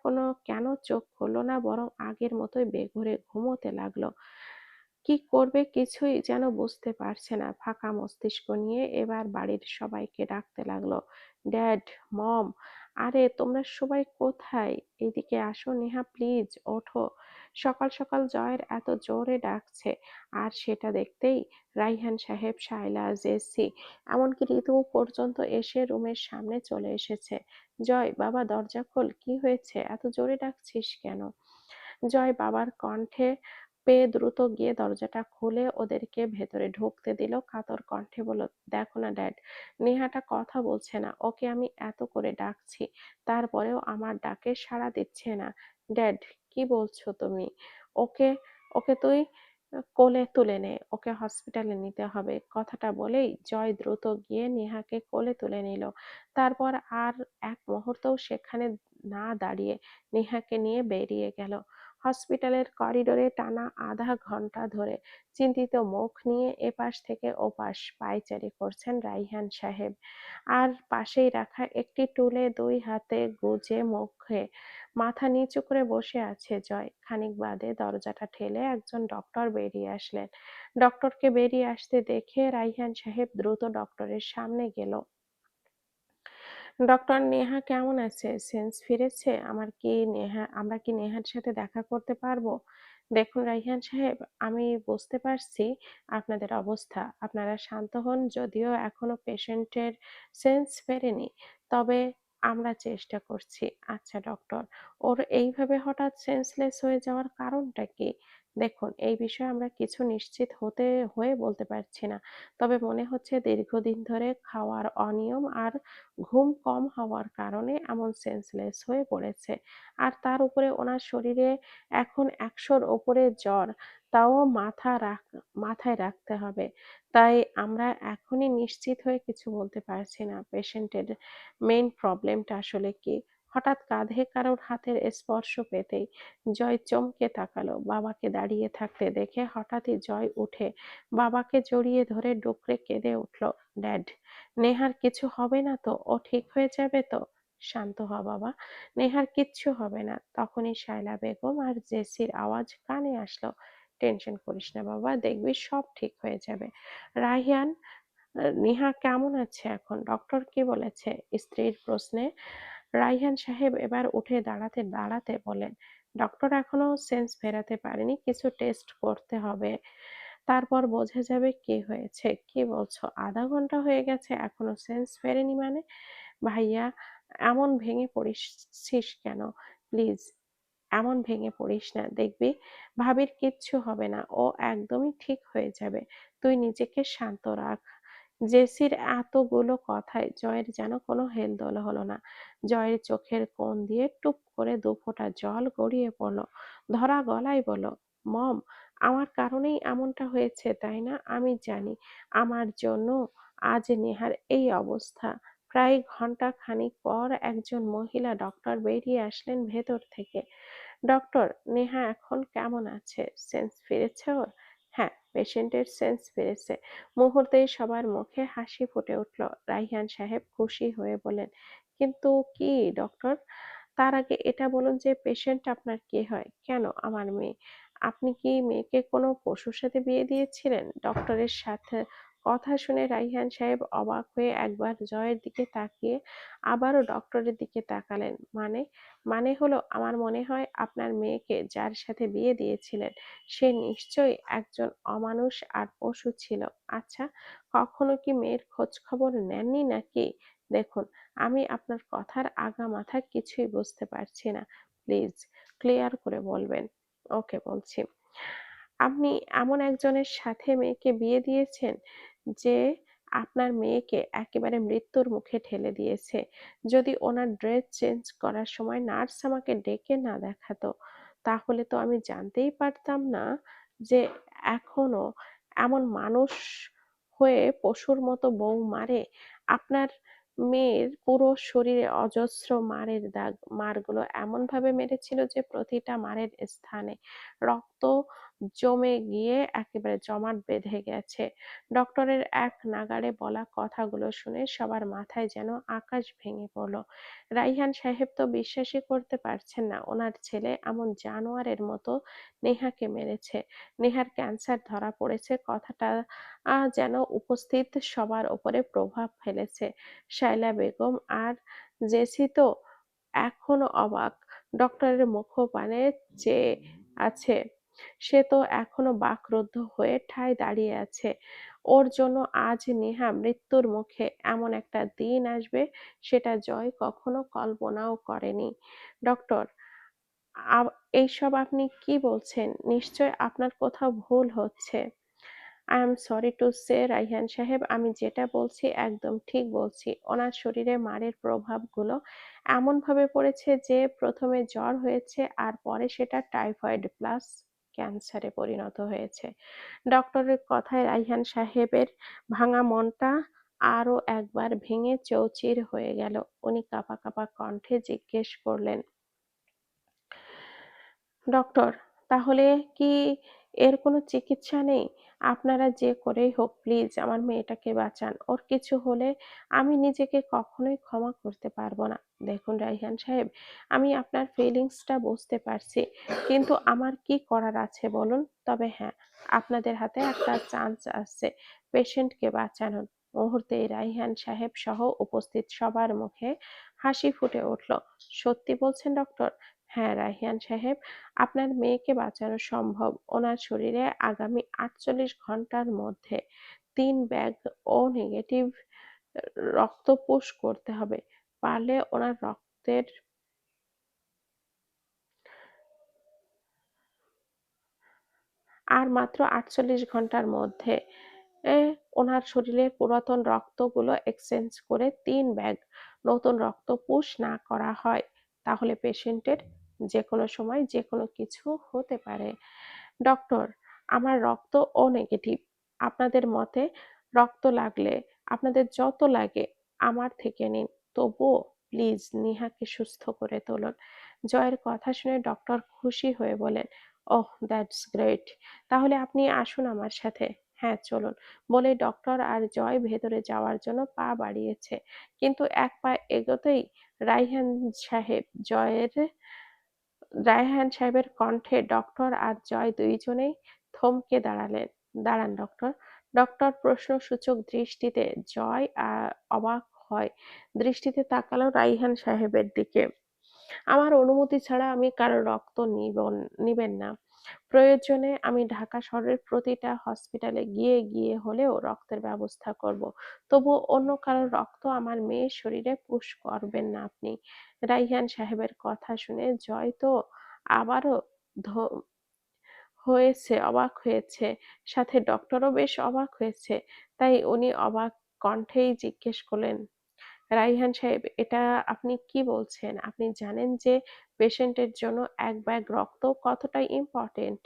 কেন চোখ খুলল না, বরং আগের মতোই বেঘোরে ঘুমোতে লাগলো। কি করবে কিছুই যেন বুঝতে পারছে না। ফাঁকা মস্তিষ্ক নিয়ে এবার বাড়ির সবাইকে ডাকতে লাগলো, ড্যাড, মম, আরে তোমরা সবাই কোথায়? এদিকে আসো, নেহা প্লিজ ওঠো। সকাল সকাল জয়ের এত জোরে ডাকছে, আর সেটা দেখতেই রাইহান সাহেব, শায়লা, জেসি, এমনকি ঋতু পর্যন্ত এসে রুমের সামনে চলে এসেছে। জয়, বাবা দরজা খোল, কি হয়েছে, এত জোরে ডাকছিস কেন? জয় বাবার কণ্ঠে পেয়ে দ্রুত গিয়ে দরজাটা খুলে ওদেরকে ভেতরে ঢুকতে দিল। কাতর কণ্ঠে বলল, দেখো না ড্যাড, নেহাটা কথা বলছে না। ওকে আমি এত করে ডাকছি, তারপরেও আমার ডাকে সাড়া দিচ্ছে না। ড্যাড, কি বলছো তুমি? ওকে ওকে তুই কোলে তুলে নে, ওকে হসপিটালে নিতে হবে। কথাটা বলেই জয় দ্রুত গিয়ে নেহাকে কোলে তুলে নিল। তারপর আর এক মুহূর্তও সেখানে না দাঁড়িয়ে নেহাকে নিয়ে বেরিয়ে গেল। হসপিটালের করিডোরে টানা আধা ঘন্টা ধরে চিন্তিত মুখ নিয়ে এপাশ থেকে ওপাশ পায়চারি করছেন রাইহান সাহেব। আর পাশেই রাখা একটি টুলে ২ হাতে গুজে মুখে মাথা নিচু করে বসে আছে জয়। খানিক বাদে দরজাটা ঠেলে একজন ডক্টর বেরিয়ে আসলেন। ডক্টরকে বেরিয়ে আসতে দেখে রাইহান সাহেব দ্রুত ডক্টরের সামনে গেল। ডক্টর নেহা কেমন আছে? সেন্স ফিরেছে? আমরা কি নেহার সাথে দেখা করতে পারবো? দেখুন রাইহান সাহেব, আমি বুঝতে পারছি আপনাদের অবস্থা। আপনারা শান্ত হন। যদিও এখনো পেশেন্টের সেন্স ফেরেনি, তবে আমরা চেষ্টা করছি। আচ্ছা ডক্টর, ওর এইভাবে হঠাৎ সেন্সলেস হয়ে যাওয়ার কারণটা কি? দেখুন, এই বিষয়ে আমরা কিছু নিশ্চিত হয়ে বলতে পারছি না। তবে মনে হচ্ছে দীর্ঘদিন ধরে খাওয়ার অনিয়ম আর ঘুম কম হওয়ার কারণে এমন সেন্সলেস হয়ে পড়েছে। আর তার উপরে ওনার শরীরে এখন ১০০'র ওপরে জ্বর, তাও মাথায় রাখতে হবে। তাই আমরা এখনই নিশ্চিত হয়ে কিছু বলতে পারছি না পেশেন্টের মেইন প্রবলেমটা আসলে কি। হঠাৎ কাঁধে কারোর হাতের স্পর্শ পেতেই জয় চমকে তাকালো। বাবাকে দাঁড়িয়ে থাকতে দেখে হঠাৎই জয় উঠে বাবাকে জড়িয়ে ধরে ডুকরে কেঁদে উঠল। ড্যাড, নেহার কিছু হবে না তো? ও ঠিক হয়ে যাবে তো? শান্ত হ বাবা, নেহার কিচ্ছু হবে না। তখনই শায়লা বেগম আর জেসির আওয়াজ কানে আসলো। টেনশন করিস না বাবা, দেখবি সব ঠিক হয়ে যাবে। রাহিয়ান, নেহা কেমন আছে এখন? ডক্টর কি বলেছে? স্ত্রীর প্রশ্নে রাইহান সাহেব এবার উঠে দাঁড়াতে বলেন, ডক্টর এখনো সেন্স ফেরাতে পারেনি, কিছু টেস্ট করতে হবে, তারপর বোঝা যাবে কি হয়েছে। কি বলছো? আধা ঘন্টা হয়ে গেছে এখনো সেন্স ফেরেনি মানে? ভাইয়া, এমন ভেঙে পড়িস কেন? প্লিজ এমন ভেঙে পড়িস না। দেখবি ভাবির কিচ্ছু হবে না। ও একদমই ঠিক হয়ে যাবে। তুই নিজেকে শান্ত রাখ। জেসির এতগুলো কথায় জয়ের যেন কোনো হেলদোল হলো না। জয়ের চোখের কোণ দিয়ে টুপ করে ২ ফোঁটা জল গড়িয়ে পড়ল। ধরা গলায় বলল, মম, আমার কারণেই এমনটা হয়েছে তাই না? আমি জানি আমার জন্য আজ নেহার এই অবস্থা। প্রায় ঘন্টা খানিক পর একজন মহিলা ডক্টর বেরিয়ে আসলেন ভেতর থেকে। ডক্টর, নেহা এখন কেমন আছে? সেন্স ফিরেছে ওর? হ্যাঁ, পেশেন্টের সেন্স ফিরেছে। মুহূর্তেই সবার মুখে হাসি ফুটে উঠল। রাইহান সাহেব খুশি হয়ে বললেন, কিন্তু কি ডক্টর, তার আগে এটা বলুন যে পেশেন্ট আপনার কে হয়? কেন আমার মেয়ে? আপনি কি মেয়েকে কোনো পশুর সাথে বিয়ে দিয়েছিলেন? ডক্টরের সাথে কথা শুনে রাইহান সাহেব অবাক হয়ে একবার জয়ের দিকে তাকিয়ে আবারও ডক্টরের দিকে তাকালেন। মানে? মানে হলো, আমার মনে হয় আপনার মেয়েকে যার সাথে বিয়ে দিয়েছিলেন সে নিশ্চয়ই একজন অমানুষ আর পশু ছিল। আচ্ছা, কখনো কি মেয়ের খোঁজ খবর নেননি নাকি? দেখুন, আমি আপনার কথার আগামাথা কিছুই বুঝতে পারছি না। প্লিজ ক্লিয়ার করে বলবেন। ওকে, বলছি। আপনি এমন একজনের সাথে মেয়েকে বিয়ে দিয়েছেন যে আপনার মেয়েকে একেবারে মৃত্যুর মুখে ঠেলে দিয়েছে। যদি ওনার ড্রেস চেঞ্জ করার সময় নার্স আমাকে ডেকে না দেখাতো, তাহলে তো আমি জানতেই পারতাম না যে এখনো এমন মানুষ হয়ে পশুর মতো বউ মারে। আপনার মেয়ের পুরো শরীরে অজস্র মারের দাগ। মারগুলো এমনভাবে মেরেছিল যে প্রতিটা মারের স্থানে রক্ত জমে গিয়ে একেবারে জমাট বেঁধে গেছে। ডক্টরের এক নাগাড়ে বলা কথাগুলো শুনে সবার মাথায় যেন আকাশ ভেঙে পড়ল। রাইহান সাহেব তো বিশ্বাসই করতে পারছেন না ওনার ছেলে এমন জানোয়ারের মতো নেহাকে মেরেছে। নেহার ক্যান্সার ধরা পড়েছে কথাটা যেন উপস্থিত সবার ওপরে প্রভাব ফেলেছে। শায়লা বেগম আর জেসি তো এখনো অবাক। ডক্টরের মুখপানে চেয়ে আছে। সে তো এখনো বাকরুদ্ধ হয়ে ঠায় দাঁড়িয়ে আছে। ওর জন্য আজ নেহা মৃত্যুর মুখে, এমন একটা দিন আসবে সেটা জয় কখনো কল্পনাও করেনি। ডক্টর, এইসব আপনি কি বলছেন? নিশ্চয় আপনার কোথাও ভুল হচ্ছে। আই এম সরি টু সে রাইহান সাহেব, আমি যেটা বলছি একদম ঠিক বলছি। ওনার শরীরে মারের প্রভাবগুলো এমনভাবে পড়েছে যে প্রথমে জ্বর হয়েছে আর পরে সেটা টাইফয়েড প্লাস ক্যান্সারে পরিণত হয়েছে। ডক্টরের কথায় রায়হান সাহেবের ভাঙা মনটা আরো একবার ভেঙে চৌচির হয়ে গেল। উনি কাঁপা কাঁপা কণ্ঠে জিজ্ঞেস করলেন, ডক্টর, তাহলে কি এর কোনো চিকিৎসা নেই? আপনারা যে করেই হোক প্লিজ আমার মেয়েটাকে বাঁচান। ওর কিছু হলে আমি নিজেকে কখনোই ক্ষমা করতে পারব না। দেখুন রায়হান সাহেব, আমি আপনার ফিলিংসটা বুঝতে পারছি। কিন্তু আমার কি করার আছে বলুন? তবে হ্যাঁ, আপনাদের হাতে একটা চান্স আছে পেশেন্টকে বাঁচানোর। মুহূর্তেই রায়হান সাহেব সহ উপস্থিত সবার মুখে হাসি ফুটে উঠল। সত্যি বলছেন ডক্টর? হ্যাঁ রায়হান সাহেব, আপনার মেয়েকে বাঁচানো সম্ভব। ওনার শরীরে আগামী ৪৮ ঘন্টার মধ্যে ৩ ব্যাগ ও নেগেটিভ রক্ত পুশ করতে হবে। পারলে ওনার রক্তের আর মাত্র ৪৮ ঘন্টার মধ্যে এ ওনার শরীরের পুরাতন রক্তগুলো এক্সচেঞ্জ করে ৩ ব্যাগ নতুন রক্ত পুশ না করা হয়, তাহলে পেশেন্টের যেকোনো সময় যেকোনো কিছু হতে পারে। ডক্টর, আমার রক্ত ও নেগেটিভ। আপনাদের মতে রক্ত লাগলে আপনাদের যত লাগে আমার থেকে নিন। তবুও প্লিজ নেহাকে সুস্থ করে তুলুন। জয়ের কথা শুনে ডক্টর খুশি হয়ে বলেন, ওহ দ্যাটস গ্রেট। তাহলে আপনি আসুন আমার সাথে। হ্যাঁ চলুন। বলে ডক্টর আর জয় ভেতরে যাওয়ার জন্য পা বাড়িয়েছে। কিন্তু এক পা এগোতেই রায়হান সাহেব জয়ের রায়হান সাহেবের কণ্ঠে ডক্টর আর জয় দুইজনেই থমকে দাঁড়ালেন। দাঁড়ান ডক্টর। ডক্টর প্রশ্নসূচক দৃষ্টিতে জয় অবাক হয় দৃষ্টিতে তাকালো রায়হান সাহেবের দিকে। আমার অনুমতি ছাড়া আমি কারো রক্ত নিবেন না। প্রয়োজনে আমি ঢাকা শহরের প্রতিটা হসপিটালে গিয়ে গিয়ে হলেও রক্তের ব্যবস্থা করব। তবু অন্য কারো রক্ত আমার মেয়ের শরীরে পুশ করবেন না আপনি। রায়হান সাহেবের কথা শুনে জয় তো আবারও ধ- অবাক হয়েছে, সাথে ডক্টরও বেশ অবাক হয়েছে। তাই উনি অবাক কণ্ঠেই জিজ্ঞেস করলেন, রায়হান সাহেব, এটা আপনি কি বলছেন? আপনি জানেন যে পেশেন্টের জন্য এক ব্যাগ রক্ত কতটা ইম্পর্টেন্ট?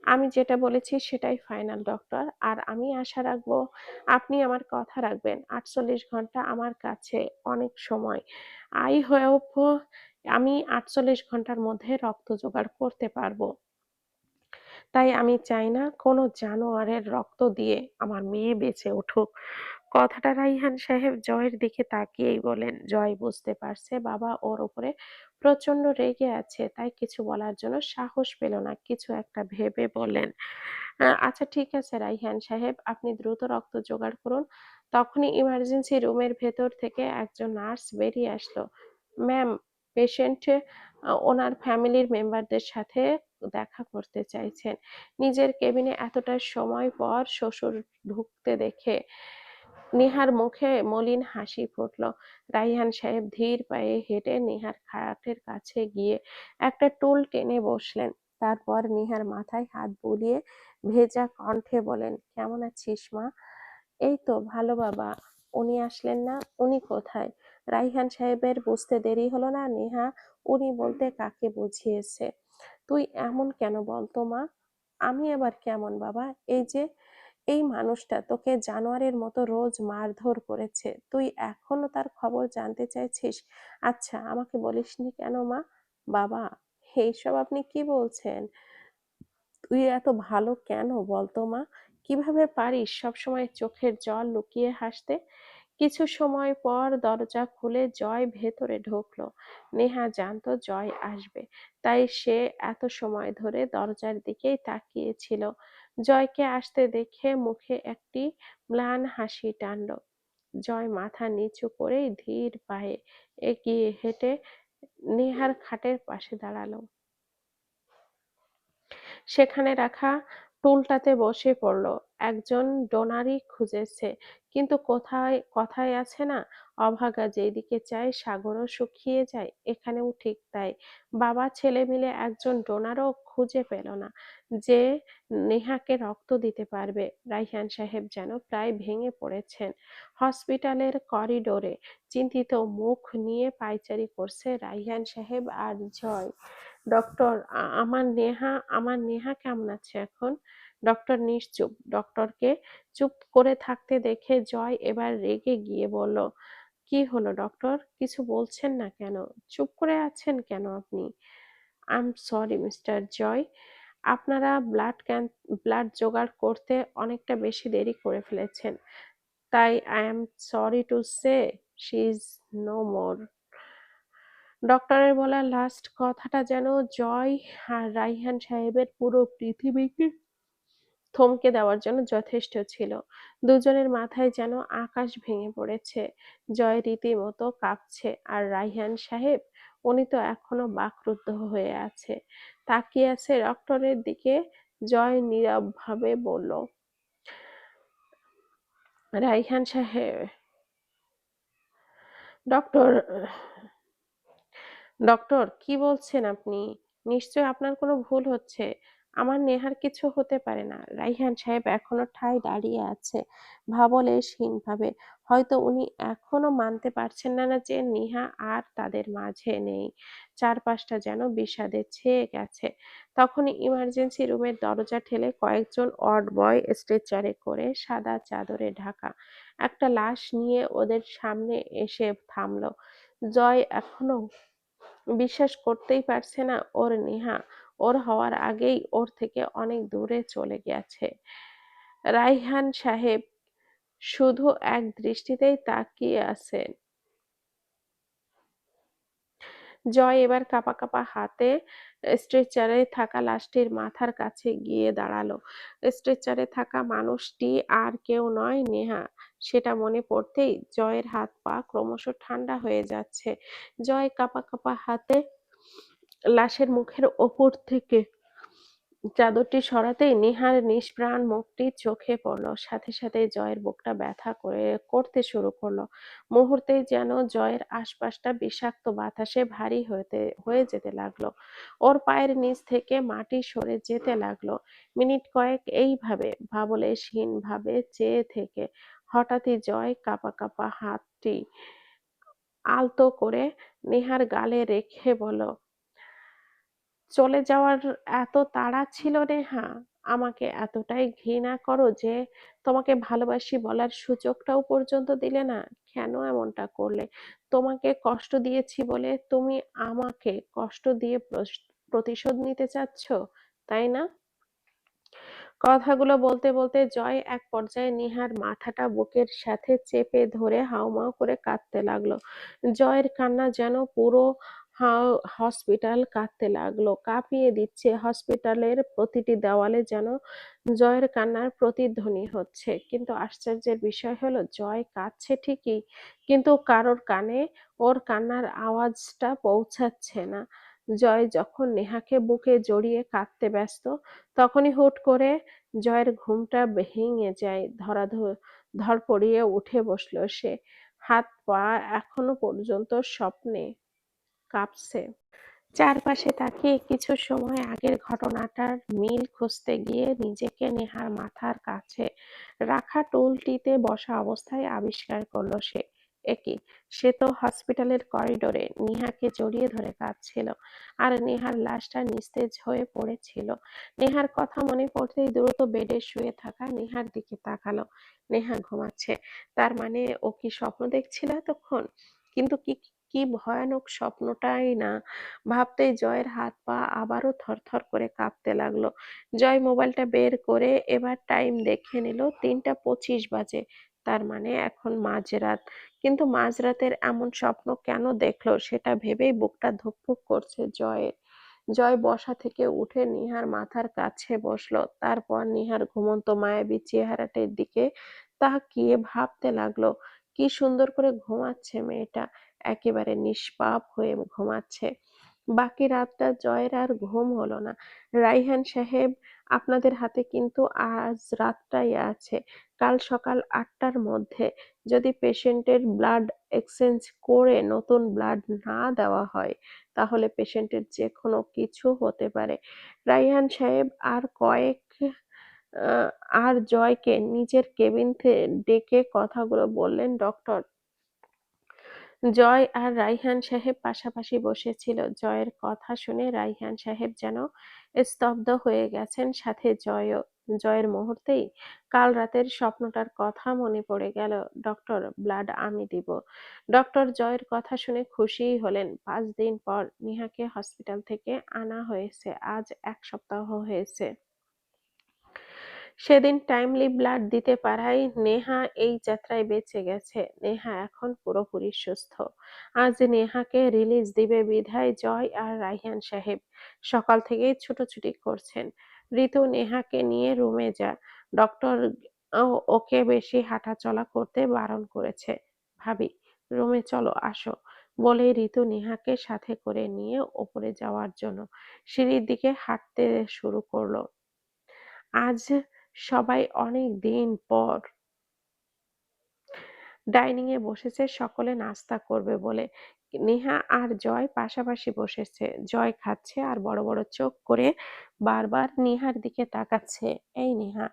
আমি যেটা বলেছি সেটাই ফাইনাল ডক্টর। আর আমি আশা রাখবো আপনি আমার কথা রাখবেন। ৪৮ ঘন্টা আমার কাছে অনেক সময়। আই হোপ আমি ৪৮ ঘন্টার মধ্যে রক্ত জোগাড় করতে পারবো। তাই আমি চাই না কোনো জানোয়ারের রক্ত দিয়ে আমার মেয়ে বেঁচে উঠুক। কথাটা রাইহান সাহেব জয়ের দিকে তাকিয়েই বলেন। জয় বুঝতে পারছে বাবা ওর উপরে প্রচন্ড রেগে আছে, তাই কিছু বলার জন্য সাহস পেল না। কিছু একটা ভেবে বললেন, আচ্ছা ঠিক আছে রাইহান সাহেব, আপনি দ্রুত রক্ত জোগাড় করুন। তখনই ইমার্জেন্সি রুমের ভেতর থেকে একজন নার্স বেরিয়ে আসলো। ম্যাম, পেশেন্ট ওনার ফ্যামিলির মেম্বারদের সাথে দেখা করতে চাইছেন। নিজের কেবিনে এতটা সময় পর শ্বশুর ঢুকতে দেখে নেহার মুখে মলিন হাসি ফুটল। রাইহান সাহেব ধীর পায়ে হেঁটে নেহার খাটের কাছে গিয়ে একটা টুল টেনে বসলেন। তারপর নেহার মাথায় হাত বুলিয়ে ভেজা কণ্ঠে বলেন, কেমন আছিস মা? এই তো ভালো বাবা। উনি আসলেন না? উনি কোথায়? রাইহান সাহেবের বুঝতে দেরি হলো না। নেহা উনি বলতে কাকে বুঝিয়েছে। তুই এমন কেন বলতো মা? আমি আবার কেমন বাবা? এই যে এই মানুষটা তোকে জানোয়ারের মতো রোজ মারধর করেছে, তুই এখনো তার খবর জানতে চাইছিস? আচ্ছা আমাকে বলিসনি কেন মা? বাবা, এইসব আপনি কি বলছেন? তুই এত ভালো কেন বলতো মা? কিভাবে পারিস সবসময় চোখের জল লুকিয়ে হাসতে? কিছু সময় পর দরজা খুলে জয় ভেতরে ঢুকলো। নেহা জানতো জয় আসবে, তাই সে এত সময় ধরে দরজার দিকেই তাকিয়েছিল। জয়কে আসতে দেখে মুখে একটি ম্লান হাসি টানলো। জয় মাথা নিচু করে ধীর পায়ে এগিয়ে হেঁটে নেহার খাটের পাশে দাঁড়ালো। সেখানে রাখা টুলটাতে বসে পড়ল। একজন ডোনারই খুঁজেছে, কিন্তু কথায় আছে না, অভাগা যেদিকে চায় সাগরও শুকিয়ে যায়, এখানেও ঠিক তাই। বাবা ছেলে মিলে একজন ডোনারও খুঁজে পেল না যে নেহাকে রক্ত দিতে পারবে। রাইহান সাহেব যেন প্রায় ভেঙে পড়েছেন। হসপিটালের করিডোরে চিন্তিত মুখ নিয়ে পায়চারি করছে রাইহান সাহেব আর জয়। ডক্টর, আমার নেহা কেমন আছে এখন? ডক্টর নিশ্চুপ। ডক্টরকে চুপ করে থাকতে দেখে জয় এবার রেগে গিয়ে বলল, কি হলো ডক্টর? কিছু বলছেন না কেন? চুপ করে আছেন কেন আপনি? আই এম সরি মিস্টার জয়, আপনারা ব্লাড জোগাড় করতে অনেকটা বেশি দেরি করে ফেলেছেন। তাই I am sorry to say she is no more. ডক্টরের বলা লাস্ট কথাটা যেন জয় আর রাইহান সাহেবের পুরো পৃথিবীকে থমকে দেওয়ার জন্য যথেষ্ট ছিল। দুজনের মাথায় যেন আকাশ ভেঙে পড়েছে। জয় রীতিমতো কাঁপছে, আর রাইহান সাহেব, উনি তো এখনো বাকরুদ্ধ হয়ে আছে, তাকিয়ে আছে ডক্টরের দিকে। জয় নীরবভাবে বলল, রাইহান সাহেব, ডক্টর, ডক্টর কি বলছেন আপনি? নিশ্চয় আপনার কোনো ভুল হচ্ছে। আমার নেহার কিছু হতে পারে না। রাইহান সাহেব এখনো ঠায় দাঁড়িয়ে আছে ভাবলেশহীনভাবে। হয়তো উনি এখনো মানতে পারছেন না যে নেহা আর তাদের মাঝে নেই। চারপাশটা যেন বিষাদে ছেয়ে গেছে। তখনই ইমার্জেন্সি রুমের দরজা ঠেলে কয়েকজন ওয়ার্ড বয় স্ট্রেচারে করে সাদা চাদরে ঢাকা একটা লাশ নিয়ে ওদের সামনে এসে থামলো। জয় এখনো বিশ্বাস করতেই পারছে না ওর নেহা ওর হওয়ার আগেই ওর থেকে অনেক দূরে চলে গেছে। রাইহান সাহেব শুধু এক দৃষ্টিতেই তাকিয়ে আছেন। জয় এবার কাঁপা কাঁপা হাতে স্ট্রেচারে থাকা লাশটির মাথার কাছে গিয়ে দাঁড়ালো। স্ট্রেচারে থাকা মানুষটি আর কেউ নয়, নেহা। সেটা মনে পড়তেই জয়ের হাত পা ক্রমশ ঠান্ডা হয়ে যাচ্ছে। জয় কাঁপা কাঁপা হাতে লাশের মুখের ওপর থেকে চাদরটি সরাতেই নেহার নিষ্প্রাণ মুখটি চোখে পড়ল। সাথে সাথে জয়ের বুকটা ব্যথা করতে শুরু করলো। মুহূর্তেই যেন জয়ের আশপাশটা বিষাক্ত বাতাসে ভারী হয়ে যেতে লাগলো। ওর পায়ের নিচ থেকে মাটি সরে যেতে লাগলো। মিনিট কয়েক এইভাবে ভাবলেশহীন ভাবে চেয়ে থেকে হঠাৎই জয় কাঁপা কাঁপা হাতটি আলতো করে নেহার গালে রেখে বলল, চলে যাওয়ার এত তাড়া ছিল নেহা? আমাকে এতটাই ঘৃণা করো যে তোমাকে ভালোবাসি বলার সুযোগটাও পর্যন্ত দিলে না? কেন এমনটা করলে? তোমাকে কষ্ট দিয়েছি বলে তুমি আমাকে কষ্ট দিয়ে প্রতিশোধ নিতে চাচ্ছ, তাই না? কথাগুলো বলতে বলতে জয় এক পর্যায়ে নিহার মাথাটা বুকের সাথে চেপে ধরে হাউমাউ করে কাঁদতে লাগলো। জয়ের কান্না যেন পুরো হসপিটাল কাঁদতে লাগলো, কাঁপিয়ে দিচ্ছে। হসপিটালের প্রতিটি দেওয়ালে যেন জয়ের কান্নার প্রতিধ্বনি হচ্ছে। কিন্তু আশ্চর্যের বিষয় হলো, জয় কাঁদছে ঠিকই, কিন্তু কারোর কানে ওর কান্নার আওয়াজটা পৌঁছাচ্ছে না। জয় যখন নেহাকে বুকে জড়িয়ে কাঁদতে ব্যস্ত, তখনই হুট করে জয়ের ঘুমটা ভেঙে যায়। ধড়পড়িয়ে উঠে বসলো সে। হাত পা এখনো পর্যন্ত স্বপ্নে কাঁপছে। চারপাশে তাকিয়ে কিছু সময় আগের ঘটনাটার মিল খুঁজতে গিয়ে নিজেকে নেহার মাথার কাছে রাখা টুলটিতে বসা অবস্থায় আবিষ্কার করলো সে। একি, সে তো হসপিটালের করিডোরে নেহাকে জড়িয়ে ধরে কাঁদছিল, আর নেহার লাশটা নিস্তেজ হয়ে পড়েছিল। নেহার কথা মনে পড়তেই দ্রুত বেডে শুয়ে থাকা নেহার দিকে তাকালো। নেহা ঘুমাচ্ছে। তার মানে ও কি স্বপ্ন দেখছিল এতক্ষণ? কিন্তু কি কি ভয়ানক স্বপ্নটাই না! ভাবতেই জয়ের হাত পা আবারও থরথর করে কাঁপতে লাগলো। জয় মোবাইলটা বের করে এবার টাইম দেখে নিল, ৩টা ২৫ বাজে। তার মানে এখন মাঝরাত। কিন্তু মাঝরাতের এমন স্বপ্ন কেন দেখলো সেটা ভেবেই বুকটা ধুকপুক করছে জয়ের। জয় বসা থেকে উঠে নিহার মাথার কাছে বসলো। তারপর নিহার ঘুমন্ত মায়াবী চেহারাটির দিকে তাকিয়ে ভাবতে লাগলো, কি সুন্দর করে ঘুমাচ্ছে মেয়েটা, একেবারে নিষ্পাপ হয়ে ঘুমাচ্ছে। বাকি রাতটা জয়ের আর ঘুম হলো না। রাইহান সাহেব, আপনাদের হাতে কিন্তু আজ রাতটাই আছে। কাল সকাল ৮টার মধ্যে যদি পেশেন্টের ব্লাড এক্সচেঞ্জ করে নতুন ব্লাড না দেওয়া হয়, তাহলে পেশেন্টের যে কোনো কিছু হতে পারে। রাইহান সাহেব আহ, আর জয়কে নিজের কেবিন ডেকে কথাগুলো বললেন, ডক্টর, জয় আর রায়হান সাহেব পাশাপাশি বসেছিল। জয়ের কথা শুনে রায়হান সাহেব যেন স্তব্ধ হয়ে গেছেন, সাথে জয়ও। জয়ের মুহূর্তেই কাল রাতের স্বপ্নটার কথা মনে পড়ে গেল। ডক্টর, ব্লাড আমি দিব। ডক্টর জয়ের কথা শুনে খুশিই হলেন। 5 দিন পর নিহাকে হসপিটাল থেকে আনা হয়েছে। আজ 1 সপ্তাহ হয়েছে। সেদিন টাইমলি ব্লাড দিতে পারায় নেহা এই যাত্রায় বেঁচে গেছে। নেহা এখন পুরোপুরি সুস্থ। আজ নেহাকে রিলিজ দিবে বিধায় জয় আর রায়হান সাহেব সকাল থেকেই ছুটোছুটি করছেন। ঋতু, নেহাকে নিয়ে রুমে যা। ডক্টর ওকে বেশি হাঁটাচলা করতে বারণ করেছে। ভাবি, রুমে চলো, আসো, বলেই ঋতু নেহাকে সাথে করে নিয়ে ওপরে যাওয়ার জন্য সিঁড়ির দিকে হাঁটতে শুরু করলো। আজ সবাই অনেক দিন পর ডাইনিং এ বসেছে, সকলে নাস্তা করবে বলে। নেহা আর জয় পাশাপাশি বসেছে। জয় খাচ্ছে আর বড় বড় চোখ করে বারবার নেহার দিকে তাকাচ্ছে। এই নেহা,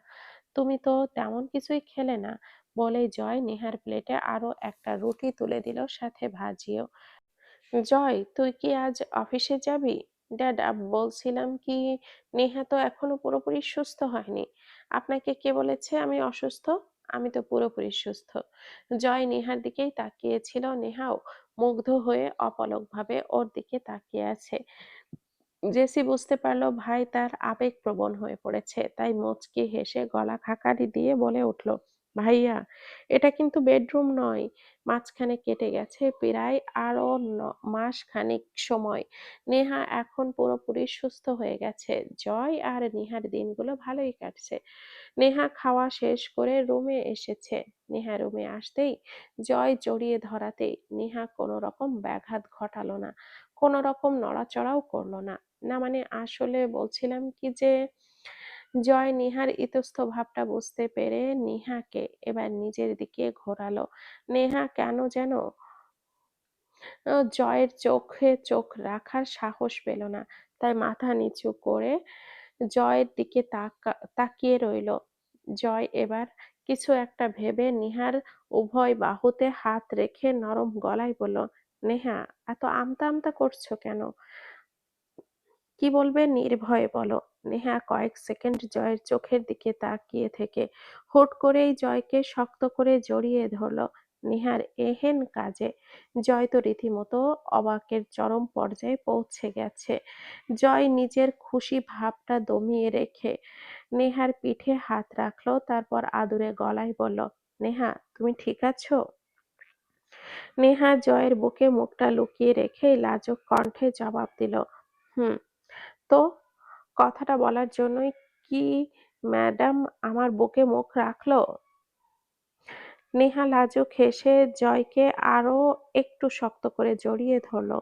তুমি তো তেমন কিছুই খেলে না, বলে জয় নেহার প্লেটে আরো একটা রুটি তুলে দিল, সাথে ভাজিও। জয়, তুই কি আজ অফিসে যাবি? ড্যাড, বলছিলাম কি, নেহা তো এখনো পুরোপুরি সুস্থ হয়নি। আপনাকে কে বলেছে আমি অসুস্থ? আমি তো পুরোপুরি সুস্থ। জয় নেহার দিকেই তাকিয়েছিল। নেহাও মুগ্ধ হয়ে অপলকভাবে ওর দিকে তাকিয়ে আছে। জেসি বুঝতে পারলো ভাই তার আবেগপ্রবণ হয়ে পড়েছে, তাই মুচকি হেসে গলা খাকারি দিয়ে বলে উঠল, ভাইয়া, এটা কিন্তু বেডরুম নয়। মাঝখানে কেটে গেছে প্রায় আরো মাস খানিক সময়। নেহা এখন পুরোপুরি সুস্থ হয়ে গেছে। জয় আর নেহার দিনগুলো ভালোই কাটছে। নেহা খাওয়া শেষ করে রুমে এসেছে। নেহা রুমে আসতেই জয় জড়িয়ে ধরাতেই নেহা কোনো রকম ব্যাঘাত ঘটালো না, কোনো রকম নড়াচড়াও করলো না। না মানে আসলে বলছিলাম কি যে, জয় নেহার ইতস্ত ভাবটা বুঝতে পেরে নেহাকে এবার নিজের দিকে ঘোরালো। নেহা কেন যেন জয়ের চোখে চোখ রাখার সাহস পেল না, তাই মাথা নিচু করে জয়ের দিকে তাকিয়ে রইল। জয় এবার কিছু একটা ভেবে নেহার উভয় বাহুতে হাত রেখে নরম গলায় বলল, নেহা, এত আমতা আমতা করছো কেন? কি বলবে নির্ভয়ে বলো। নেহা কয়েক সেকেন্ড জয়ের চোখের দিকে তাকিয়ে থেকে হুট করেই জয়কে শক্ত করে জড়িয়ে ধরলো। নেহার এহেন কাজে জয় তো রীতিমতো অবাকের চরম পর্যায়ে পৌঁছে গেছে। জয় নিজের খুশি ভাবটা দমিয়ে রেখে নেহার পিঠে হাত রাখলো, তারপর আদুরে গলায় বলল, নেহা, তুমি ঠিক আছো? নেহা জয়ের বুকে মুখটা লুকিয়ে রেখে লাজুক কণ্ঠে জবাব দিল, হুম। তো কথাটা বলার জন্যই কি ম্যাডাম আমার বুকে মুখ রাখলো? নেহা লাজুক হেসে জয়কে আরো একটু শক্ত করে জড়িয়ে ধরলো,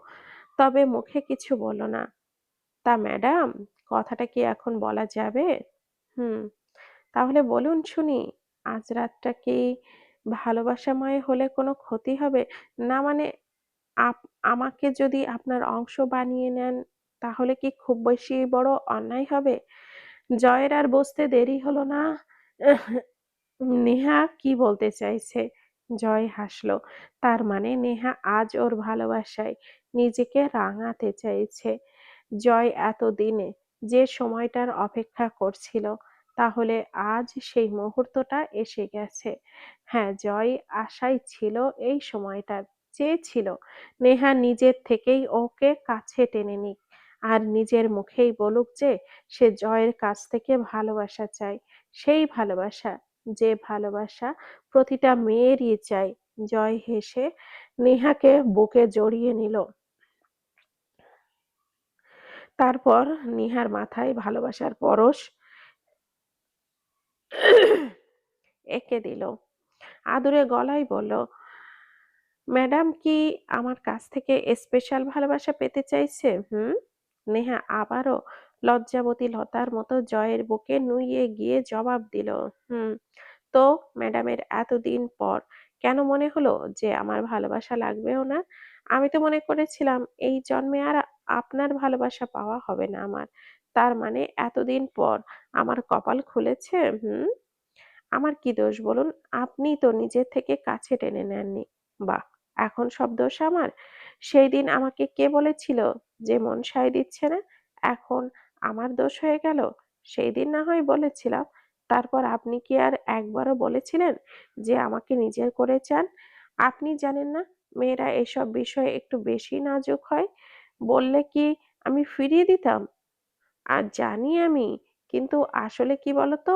তবে মুখে কিছু বলল না। তা ম্যাডাম, কথাটা কি এখন বলা যাবে? হুম, তাহলে বলুন শুনি, আজ রাতটা কি ভালোবাসাময় হলে কোনো ক্ষতি হবে? না মানে, আমাকে যদি আপনার অংশ বানিয়ে নেন, তাহলে কি খুব বেশি বড় অন্যায় হবে? জয়ের আর বুঝতে দেরি হলো না নেহা কি বলতে চাইছে। জয় হাসলো। তার মানে নেহা আজ ওর ভালোবাসায় নিজেকে রাঙাতে চাইছে। জয় এতদিনে যে সময়টার অপেক্ষা করছিল, তাহলে আজ সেই মুহূর্তটা এসে গেছে। হ্যাঁ, জয় আশায় ছিল এই সময়টার, চেয়েছিল নেহা নিজের থেকেই ওকে কাছে টেনে নিক, আর নিজের মুখেই বলুক যে সে জয়ের কাছ থেকে ভালোবাসা চায়। সেই ভালোবাসা, যে ভালোবাসা প্রতিটা মেয়েরই চাই। জয় হেসে নেহাকে বুকে জড়িয়ে নিল, তারপর নেহার মাথায় ভালোবাসার পরশ এঁকে দিল। আদুরে গলায় বলল, ম্যাডাম কি আমার কাছ থেকে স্পেশাল ভালোবাসা পেতে চাইছে? হুম। নেহা আবারও লজ্জাবতী লতার মতো জয়ের বুকে নুইয়ে গিয়ে জবাব দিল, হুম। তো ম্যাডামের এতদিন পর কেন মনে হলো যে আমার ভালোবাসা লাগবেও না? আমি তো মনে করেছিলাম এই জন্মে আর আপনার ভালোবাসা পাওয়া হবে না আমার। তার মানে এতদিন পর আমার কপাল খুলেছে? হুম। আমার কি দোষ বলুন? আপনি তো নিজের থেকে কাছে টেনে নেননি। বাহ! এখন সব দোষ আমার? সেই দিন আমাকে কে বলেছিল যে মন সায় দিচ্ছে না? এখন আমার দোষ হয়ে গেল? সেই দিন না হয় বলেছিলাম। তারপর আপনি কি আর একবারও বলেছিলেন যে আমাকে নিজের করে চান? আপনি জানেন না মেয়েরা এসব বিষয়ে একটু বেশি নাজুক হয়। বললে কি আমি ফিরিয়ে দিতাম? জানি আমি। কিন্তু আসলে কি বলতো?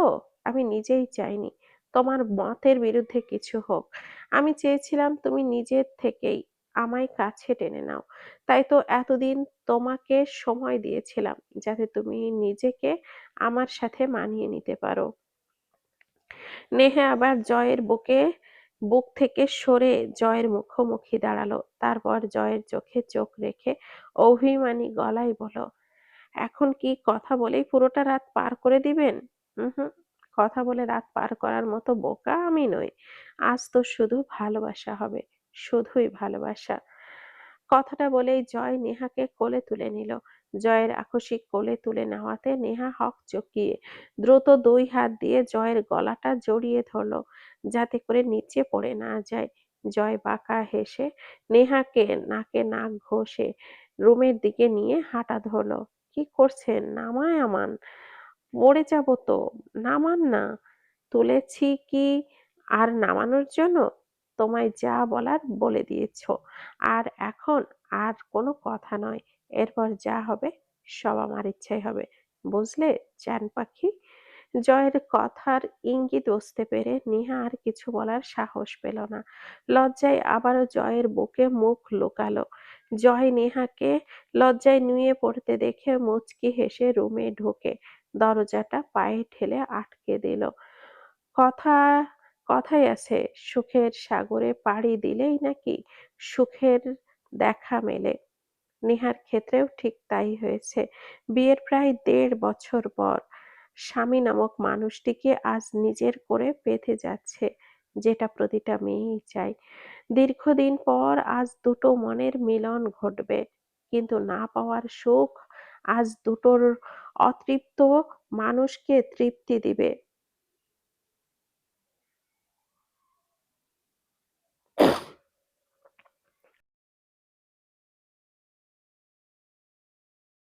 আমি নিজেই চাইনি তোমার মতের বিরুদ্ধে কিছু হোক। আমি চেয়েছিলাম তুমি নিজের থেকেই আমায় কাছে টেনে নাও। তাই তো এতদিন তোমাকে সময় দিয়েছিলাম যাতে তুমি নিজেকে আমার সাথে মানিয়ে নিতে পারো। নেহা আবার জয়ের বুক থেকে সরে জয়ের মুখোমুখি দাঁড়ালো। তারপর জয়ের চোখে চোখ রেখে অভিমানী গলায় বলল, এখন কি কথা বলেই পুরোটা রাত পার করে দিবেন? হুম, কথা বলে রাত পার করার মতো বোকা আমি নই। আজ তো শুধু ভালোবাসা হবে, শুধুই ভালোবাসা। কথাটা বলেই জয় নেহাকে কোলে তুলে নিল। জয়ের আকস্মিক কোলে তুলে নেওয়াতে নেহা হকচকিয়ে দ্রুত ২ হাত দিয়ে জয়ের গলাটা জড়িয়ে ধরল, যাতে করে নিচে পড়ে না যায়। জয় বাঁকা হেসে নেহাকে নাকে নাক ঘষে রুমের দিকে নিয়ে হাঁটা ধরল। কি করছেন? নামায় আমান। পড়ে যাবো তো। নামান না। তুলেছি কি আর নামানোর জন্য? তোমায় যা বলার বলে দিয়েছ। আর এখন আর কোনো কথা নয়। এরপর যা হবে সব আমার ইচ্ছায় হবে। বুঝলে জান পাখি? জয়ের কথার ইঙ্গিত বুঝতে পেরে নেহা আর কিছু বলার সাহস পেল না। লজ্জায় আবারও জয়ের বুকে মুখ লুকালো। জয় নেহাকে লজ্জায় নুয়ে পড়তে দেখে মুচকি হেসে রুমে ঢুকে দরজাটা পায়ে ঠেলে আটকে দিল। কথা কথায় আছে, সুখের সাগরে পাড়ি দিলেই নাকি সুখের দেখা মেলে। নেহার ক্ষেত্রেও ঠিক তাই হয়েছে। বিয়ের প্রায় ১.৫ বছর পর স্বামী নামক মানুষটিকে আজ নিজের করে পেতে যাচ্ছে, যেটা প্রতিটা মেয়েই চায়। দীর্ঘদিন পর আজ দুটো মনের মিলন ঘটবে। কিন্তু না পাওয়ার সুখ আজ দুটোর অতৃপ্ত মানুষকে তৃপ্তি দিবে।